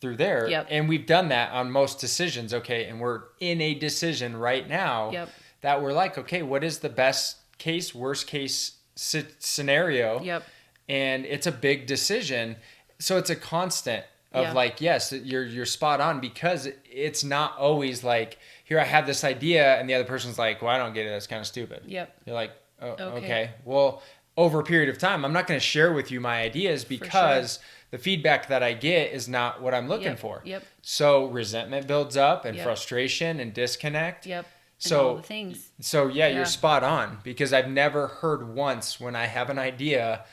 through there. And we've done that on most decisions. Okay. And we're in a decision right now that we're like, okay, what is the best case, worst case scenario? And it's a big decision. So it's a constant of like, yes, you're spot on, because it's not always like, here, I have this idea. And the other person's like, well, I don't get it. That's kind of stupid. You're like, oh, okay. Well, over a period of time, I'm not going to share with you my ideas, because the feedback that I get is not what I'm looking for. So resentment builds up, and frustration and disconnect. So, all the things. So you're spot on, because I've never heard once when I have an idea,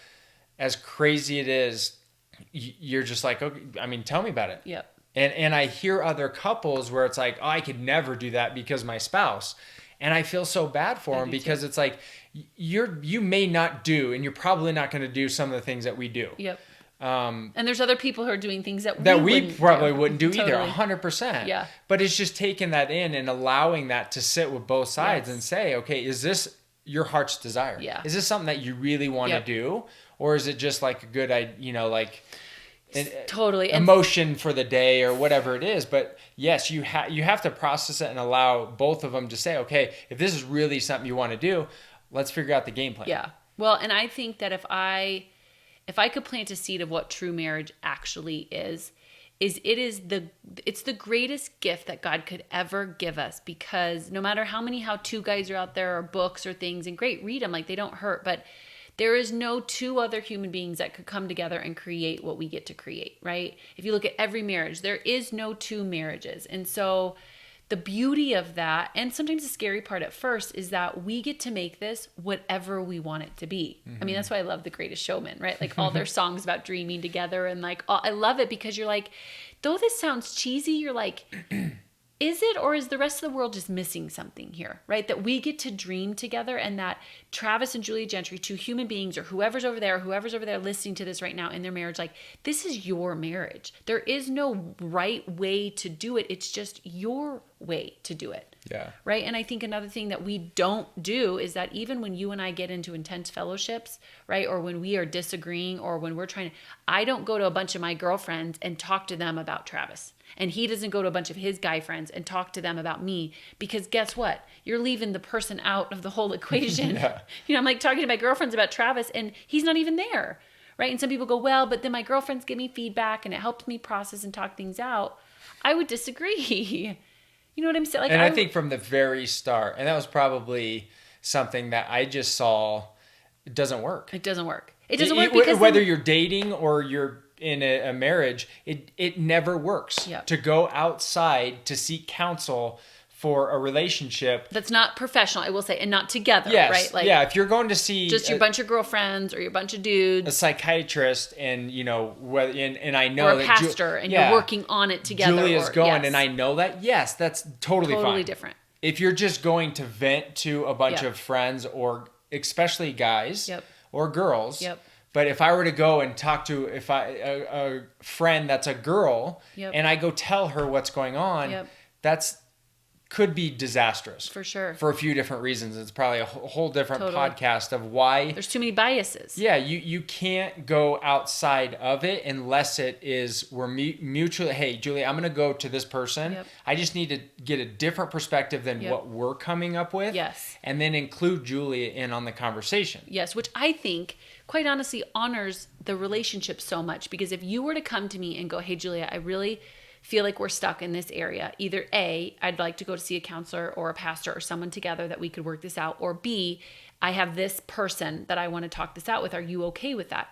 as crazy it is, you're just like, okay, I mean, tell me about it. And I hear other couples where it's like, oh, I could never do that because my spouse. And I feel so bad for them, because it's like, you may not do, and you're probably not going to do some of the things that we do. And there's other people who are doing things that we probably wouldn't do either, 100%. But it's just taking that in and allowing that to sit with both sides and say, okay, is this your heart's desire? Is this something that you really want to do? Or is it just like a good, like emotion for the day or whatever it is? But yes, you have to process it and allow both of them to say, okay, if this is really something you want to do, let's figure out the game plan. Well, and I think that if I could plant a seed of what true marriage actually is it's the greatest gift that God could ever give us, because no matter how many how-to guides are out there, or books or things, and great, read them, like they don't hurt, but there is no two other human beings that could come together and create what we get to create, right? If you look at every marriage, there is no two marriages. And so the beauty of that, and sometimes the scary part at first, is that we get to make this whatever we want it to be. Mm-hmm. I mean, that's why I love The Greatest Showman, right? Like all their songs about dreaming together, and like, I love it because you're like, though this sounds cheesy, you're like, is it, or is the rest of the world just missing something here, right? That we get to dream together, and that Travis and Julia Gentry, two human beings, or whoever's over there listening to this right now in their marriage, like, this is your marriage. There is no right way to do it. It's just your way to do it. Yeah. Right. And I think another thing that we don't do is that even when you and I get into intense fellowships, right, or when we are disagreeing, or when we're trying to, I don't go to a bunch of my girlfriends and talk to them about Travis. And he doesn't go to a bunch of his guy friends and talk to them about me, because guess what? You're leaving the person out of the whole equation. Yeah. You know, I'm like talking to my girlfriends about Travis and he's not even there. Right. And some people go, well, but then my girlfriends give me feedback and it helps me process and talk things out. I would disagree. You know what I'm saying? Like, and I think from the very start, and that was probably something that I just saw, it doesn't work. It doesn't work. It doesn't work because whether you're dating or you're in a marriage, it never works. Yep. To go outside to seek counsel for a relationship that's not professional, I will say, and not together, yes, right? Like, yeah, if you're going to see just your bunch of girlfriends or your bunch of dudes, a psychiatrist, and you know whether, and I know or a pastor, and you're working on it together. Julia's going, and I know that. Yes, that's totally fine. Different. If you're just going to vent to a bunch of friends, or especially guys or girls. Yep. But if I were to go and talk to a friend that's a girl, and I go tell her what's going on, that's could be disastrous. For sure. For a few different reasons. It's probably a whole different podcast of why. There's too many biases. Yeah, you can't go outside of it unless it is we're mutually, hey, Julia, I'm going to go to this person. Yep. I just need to get a different perspective than what we're coming up with. Yes. And then include Julia in on the conversation. Yes, which I think, quite honestly, honors the relationship so much. Because if you were to come to me and go, hey, Julia, I really feel like we're stuck in this area. Either A, I'd like to go to see a counselor or a pastor or someone together that we could work this out. Or B, I have this person that I want to talk this out with. Are you okay with that?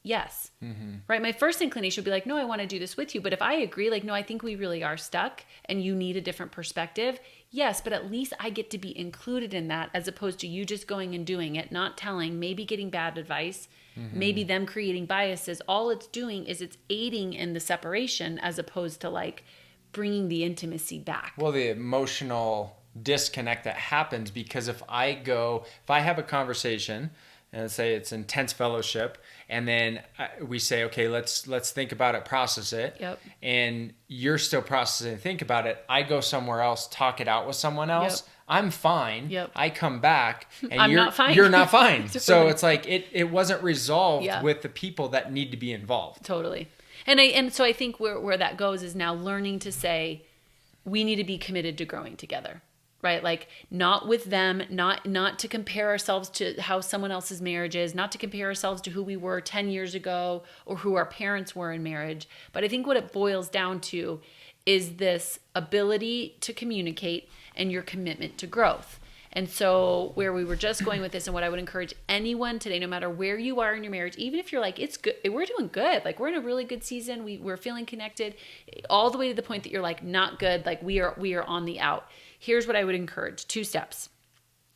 Yes. Mm-hmm. Right? My first inclination would be like, no, I want to do this with you. But if I agree, like, no, I think we really are stuck and you need a different perspective. Yes, but at least I get to be included in that, as opposed to you just going and doing it, not telling, maybe getting bad advice, maybe them creating biases. All it's doing is it's aiding in the separation, as opposed to like bringing the intimacy back. Well, the emotional disconnect that happens, because if I have a conversation and say it's intense fellowship, and then we say, okay, let's think about it, process it. Yep. And you're still processing, think about it. I go somewhere else, talk it out with someone else. Yep. I'm fine. Yep. I come back and you're not fine. You're not fine. So it's like it wasn't resolved with the people that need to be involved. Totally. And so I think where that goes is now learning to say, we need to be committed to growing together. Right? Like, not with them, not to compare ourselves to how someone else's marriage is, not to compare ourselves to who we were 10 years ago or who our parents were in marriage. But I think what it boils down to is this ability to communicate and your commitment to growth. And so where we were just going with this, and what I would encourage anyone today, no matter where you are in your marriage, even if you're like, it's good, we're doing good, like we're in a really good season, we're feeling connected, all the way to the point that you're like, not good, like we are on the out. Here's what I would encourage. 2 steps.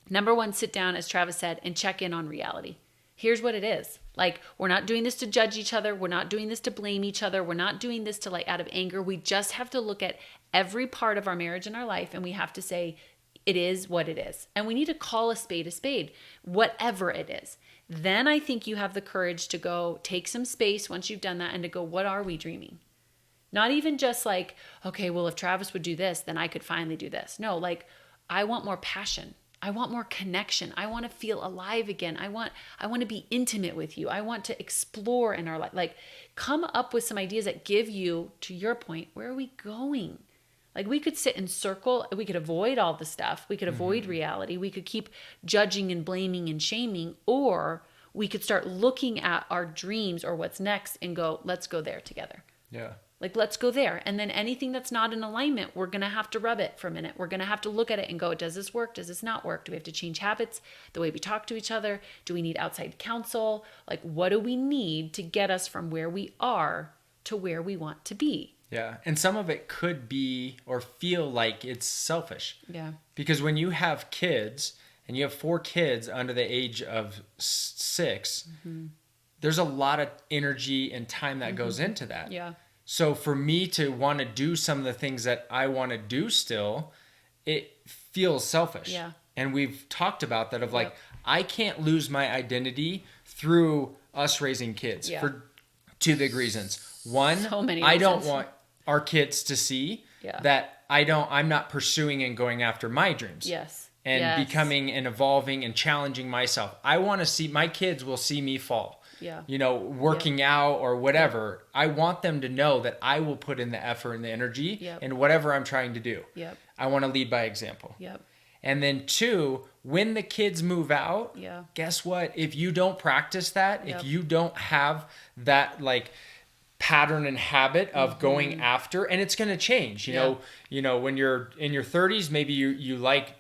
Number 1, sit down, as Travis said, and check in on reality. Here's what it is. Like, we're not doing this to judge each other. We're not doing this to blame each other. We're not doing this to like out of anger. We just have to look at every part of our marriage and our life, and we have to say, it is what it is. And we need to call a spade, whatever it is. Then I think you have the courage to go take some space once you've done that and to go, what are we dreaming? Not even just like, okay, well, if Travis would do this, then I could finally do this. No, like, I want more passion. I want more connection. I want to feel alive again. I want to be intimate with you. I want to explore in our life. Like, come up with some ideas that give you, to your point, where are we going? Like, we could sit and circle. We could avoid all the stuff. We could avoid reality. We could keep judging and blaming and shaming, or we could start looking at our dreams or what's next and go, let's go there together. Yeah. Like, let's go there. And then anything that's not in alignment, we're going to have to rub it for a minute. We're going to have to look at it and go, does this work? Does this not work? Do we have to change habits, the way we talk to each other? Do we need outside counsel? Like, what do we need to get us from where we are to where we want to be? Yeah. And some of it could be or feel like it's selfish. Yeah. Because when you have kids and you have 4 kids under the age of 6, there's a lot of energy and time that goes into that. Yeah. So for me to want to do some of the things that I want to do still, it feels selfish. Yeah. And we've talked about that of like, I can't lose my identity through us raising kids for 2 big reasons. One, I don't want our kids to see that I'm not pursuing and going after my dreams. Yes. And becoming and evolving and challenging myself. I want to see, my kids will see me fall. Yeah. You know, working out or whatever. I want them to know that I will put in the effort and the energy in whatever I'm trying to do. Yep. I want to lead by example. Yep. And then 2, when the kids move out, guess what? If you don't practice that, if you don't have that like pattern and habit of going after, and it's going to change, you know, when you're in your 30s, maybe you like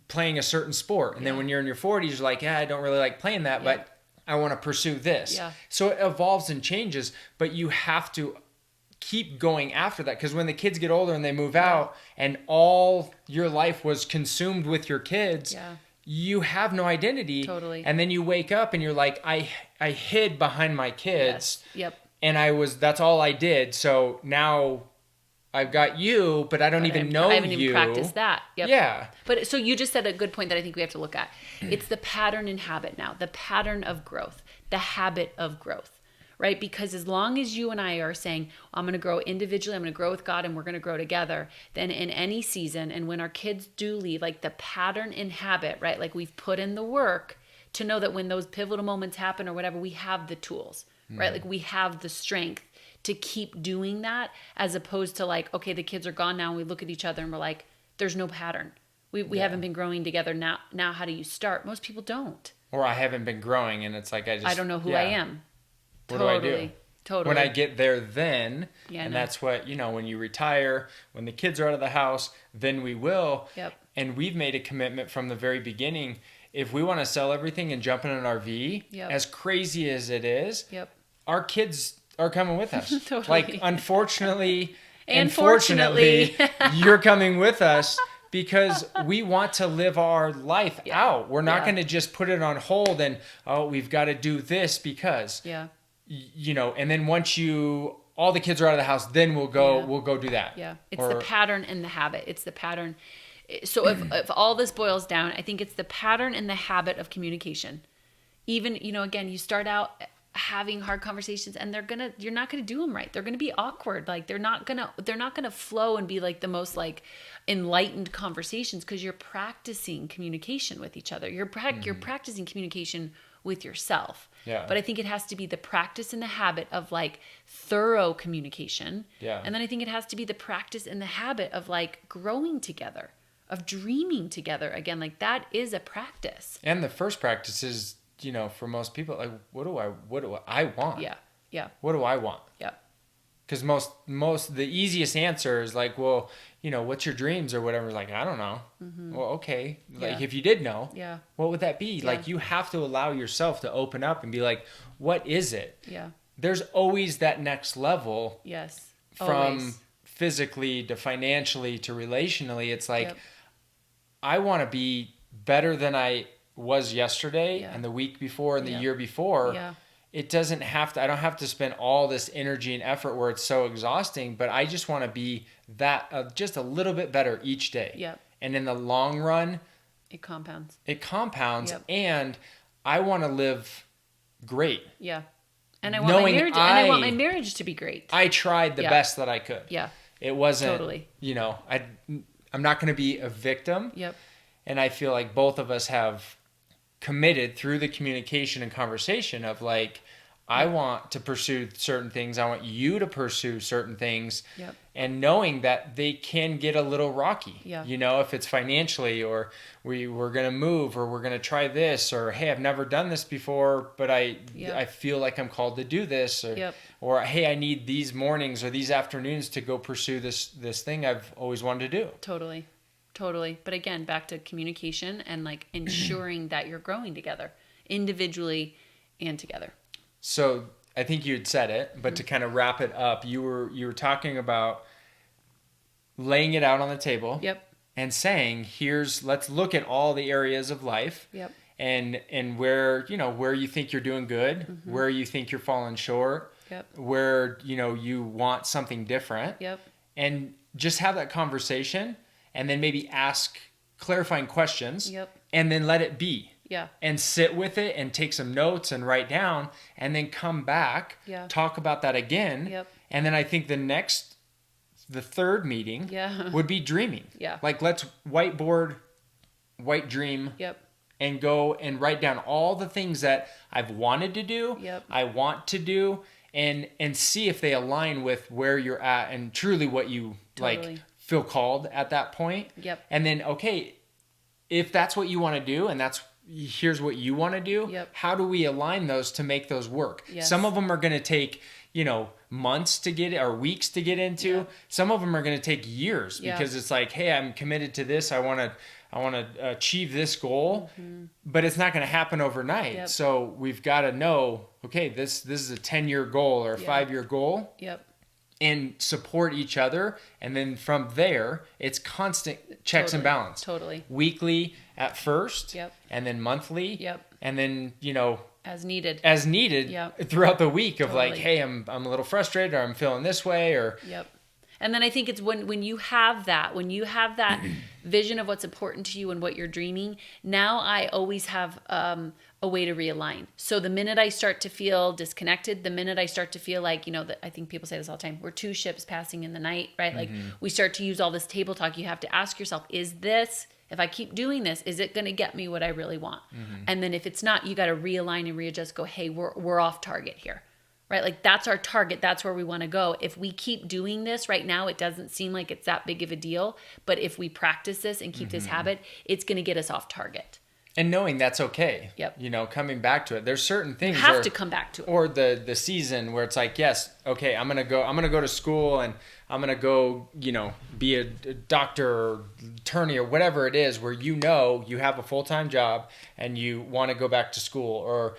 playing a certain sport. And then when you're in your 40s, you're like, I don't really like playing that, but I want to pursue this. Yeah. So it evolves and changes, but you have to keep going after that. Because when the kids get older and they move out and all your life was consumed with your kids, you have no identity. Totally. And then you wake up and you're like, I hid behind my kids. Yes. Yep. And that's all I did. So now I've got you, but I don't even know you. I haven't even practiced that. Yep. Yeah. But so you just said a good point that I think we have to look at. It's the pattern and habit now, the pattern of growth, the habit of growth, right? Because as long as you and I are saying, I'm going to grow individually, I'm going to grow with God, and we're going to grow together, then in any season, and when our kids do leave, like the pattern and habit, right? Like we've put in the work to know that when those pivotal moments happen or whatever, we have the tools, right? Like we have the strength to keep doing that, as opposed to like, okay, the kids are gone now and we look at each other and we're like, there's no pattern. We haven't been growing together. Now how do you start? Most people don't. Or I haven't been growing and it's like I don't know who I am. What do I do? Totally. When I get there then, that's what, when you retire, when the kids are out of the house, then we will. Yep. And we've made a commitment from the very beginning. If we want to sell everything and jump in an RV, as crazy as it is, our kids are coming with us. Totally. Like, unfortunately and fortunately, you're coming with us because we want to live our life out. We're not going to just put it on hold and, we've got to do this because, and then once all the kids are out of the house, then we'll go do that. Yeah. It's the pattern and the habit. It's the pattern. So if all this boils down, I think it's the pattern and the habit of communication. Even, again, you start out having hard conversations and you're not going to do them right. They're going to be awkward. Like they're not going to flow and be like the most like enlightened conversations, because you're practicing communication with each other. You're practicing communication with yourself. Yeah. But I think it has to be the practice and the habit of like thorough communication. Yeah. And then I think it has to be the practice and the habit of like growing together, of dreaming together. Again, like that is a practice. And the first practice is, for most people, like, what do I want? Yeah. Yeah. What do I want? Yeah. Because the easiest answer is like, well, what's your dreams or whatever. Like, I don't know. Mm-hmm. Well, okay. Like if you did know, what would that be? Yeah. Like you have to allow yourself to open up and be like, what is it? Yeah. There's always that next level. Yes. From always. Physically to financially to relationally. It's like, I want to be better than I was yesterday and the week before and the year before. It doesn't have to, I don't have to spend all this energy and effort where it's so exhausting, but I just want to be that just a little bit better each day. Yep. And in the long run, it compounds. And I want to live great. Yeah. And I want my marriage to be great. I tried the best that I could. Yeah. It wasn't, totally. I'm not going to be a victim. Yep. And I feel like both of us have committed through the communication and conversation of like, I want to pursue certain things. I want you to pursue certain things. Yep. And knowing that they can get a little rocky, yeah. If it's financially or we're going to move or we're going to try this or, hey, I've never done this before, but I feel like I'm called to do this or, hey, I need these mornings or these afternoons to go pursue this thing I've always wanted to do. Totally. But again, back to communication and like ensuring that you're growing together individually and together. So I think you had said it, but to kind of wrap it up, you were talking about laying it out on the table. Yep. And saying, let's look at all the areas of life. Yep. And where you think you're doing good, where you think you're falling short, where you want something different. Yep. And just have that conversation, and then maybe ask clarifying questions. Yep. And then let it be. Yeah. And sit with it and take some notes and write down, and then come back, talk about that again. Yep. And then I think the third meeting would be dreaming. Yeah. Like, let's white dream. Yep. And go and write down all the things that I've wanted to do, I want to do, and see if they align with where you're at and truly what you like feel called at that point. Yep. And then, okay, if that's what you want to do, and here's what you want to do, how do we align those to make those work? Yes. Some of them are going to take, months to get or weeks to get into. Yeah. Some of them are going to take years because it's like, hey, I'm committed to this. I want to achieve this goal, but it's not going to happen overnight. Yep. So we've got to know, okay, this is a 10-year goal or a 5-year goal. Yep. And support each other. And then from there, it's constant checks and balance. Totally. Weekly at first. Yep. And then monthly. Yep. And then, as needed throughout the week of like, hey, I'm a little frustrated, or I'm feeling this way, or and then I think it's when you have that vision of what's important to you and what you're dreaming. Now I always have a way to realign. So the minute I start to feel disconnected, the minute I start to feel like, that I think people say this all the time, we're two ships passing in the night, right? Like we start to use all this table talk. You have to ask yourself, if I keep doing this, is it going to get me what I really want? And then if it's not, you got to realign and readjust, go, hey, we're off target here, right? Like that's our target. That's where we want to go. If we keep doing this right now, it doesn't seem like it's that big of a deal. But if we practice this and keep this habit, it's going to get us off target. And knowing that's okay. Yep. Coming back to it. There's certain things you have to come back to it. Or the season where it's like, yes, okay, I'm gonna go to school and I'm gonna go, be a doctor or attorney or whatever it is, where you have a full-time job and you want to go back to school or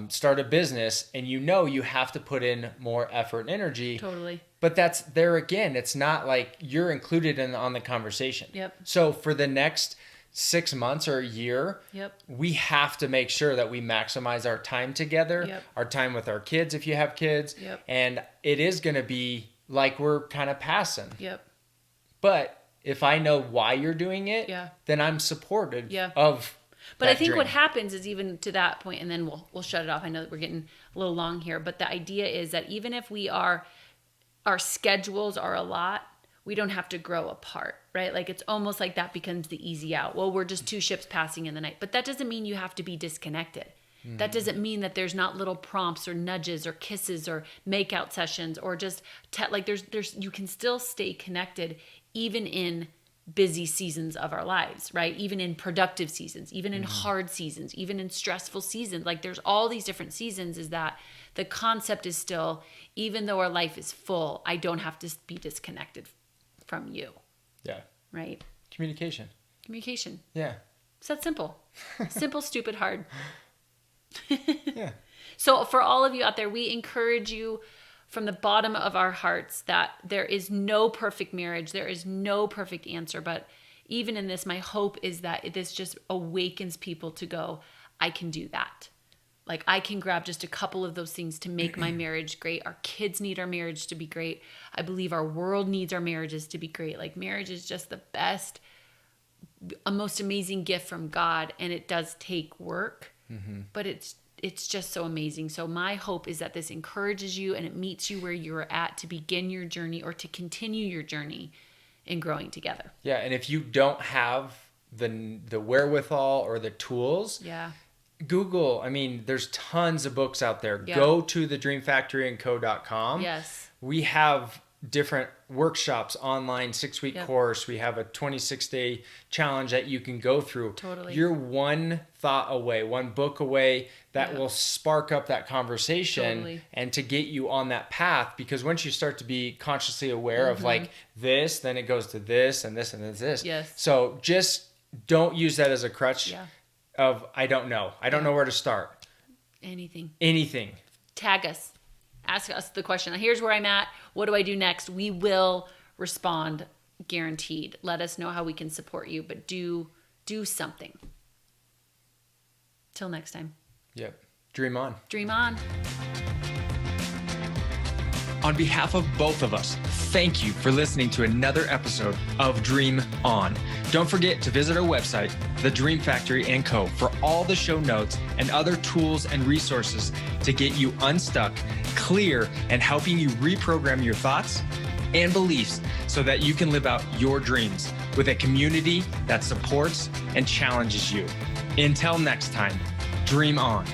start a business, and you have to put in more effort and energy. Totally. But that's there again. It's not like you're included on the conversation. Yep. So for the next 6 months or a year, we have to make sure that we maximize our time together, our time with our kids if you have kids, and it is going to be like we're kind of passing. But if I know why you're doing it, then I'm supportive of But I think dream. What happens is, even to that point, and then we'll shut it off. I know that we're getting a little long here, but the idea is that even if our schedules are a lot, we don't have to grow apart, right? Like it's almost like that becomes the easy out. Well, we're just two ships passing in the night. But that doesn't mean you have to be disconnected. That doesn't mean that there's not little prompts or nudges or kisses or makeout sessions or just there's you can still stay connected even in busy seasons of our lives, right? Even in productive seasons, even in hard seasons, even in stressful seasons. Like there's all these different seasons. Is that the concept is still, even though our life is full, I don't have to be disconnected from you. Yeah. Right? Communication. Yeah. It's that simple. Simple, stupid, hard. Yeah. So for all of you out there, we encourage you from the bottom of our hearts that there is no perfect marriage. There is no perfect answer. But even in this, my hope is that this just awakens people to go, I can do that. Like I can grab just a couple of those things to make my marriage great. Our kids need our marriage to be great. I believe our world needs our marriages to be great. Like marriage is just the best, a most amazing gift from God. And it does take work, but it's just so amazing. So my hope is that this encourages you and it meets you where you're at to begin your journey or to continue your journey in growing together. Yeah. And if you don't have the wherewithal or the tools, Google, there's tons of books out there. Go to thedreamfactoryandco.com. Yes. We have different workshops online, 6-week course. We have a 26-day challenge that you can go through. Totally. You're one thought away, one book away that will spark up that conversation and to get you on that path. Because once you start to be consciously aware of like this, then it goes to this and this and this. Yes. So just don't use that as a crutch. of I don't know. I don't know where to start. Anything. Anything. Tag us. Ask us the question. Here's where I'm at. What do I do next? We will respond, guaranteed. Let us know how we can support you, but do something. Till next time. Yep. Dream on. Dream on. On behalf of both of us, thank you for listening to another episode of Dream On. Don't forget to visit our website, The Dream Factory & Co., for all the show notes and other tools and resources to get you unstuck, clear, and helping you reprogram your thoughts and beliefs so that you can live out your dreams with a community that supports and challenges you. Until next time, dream on.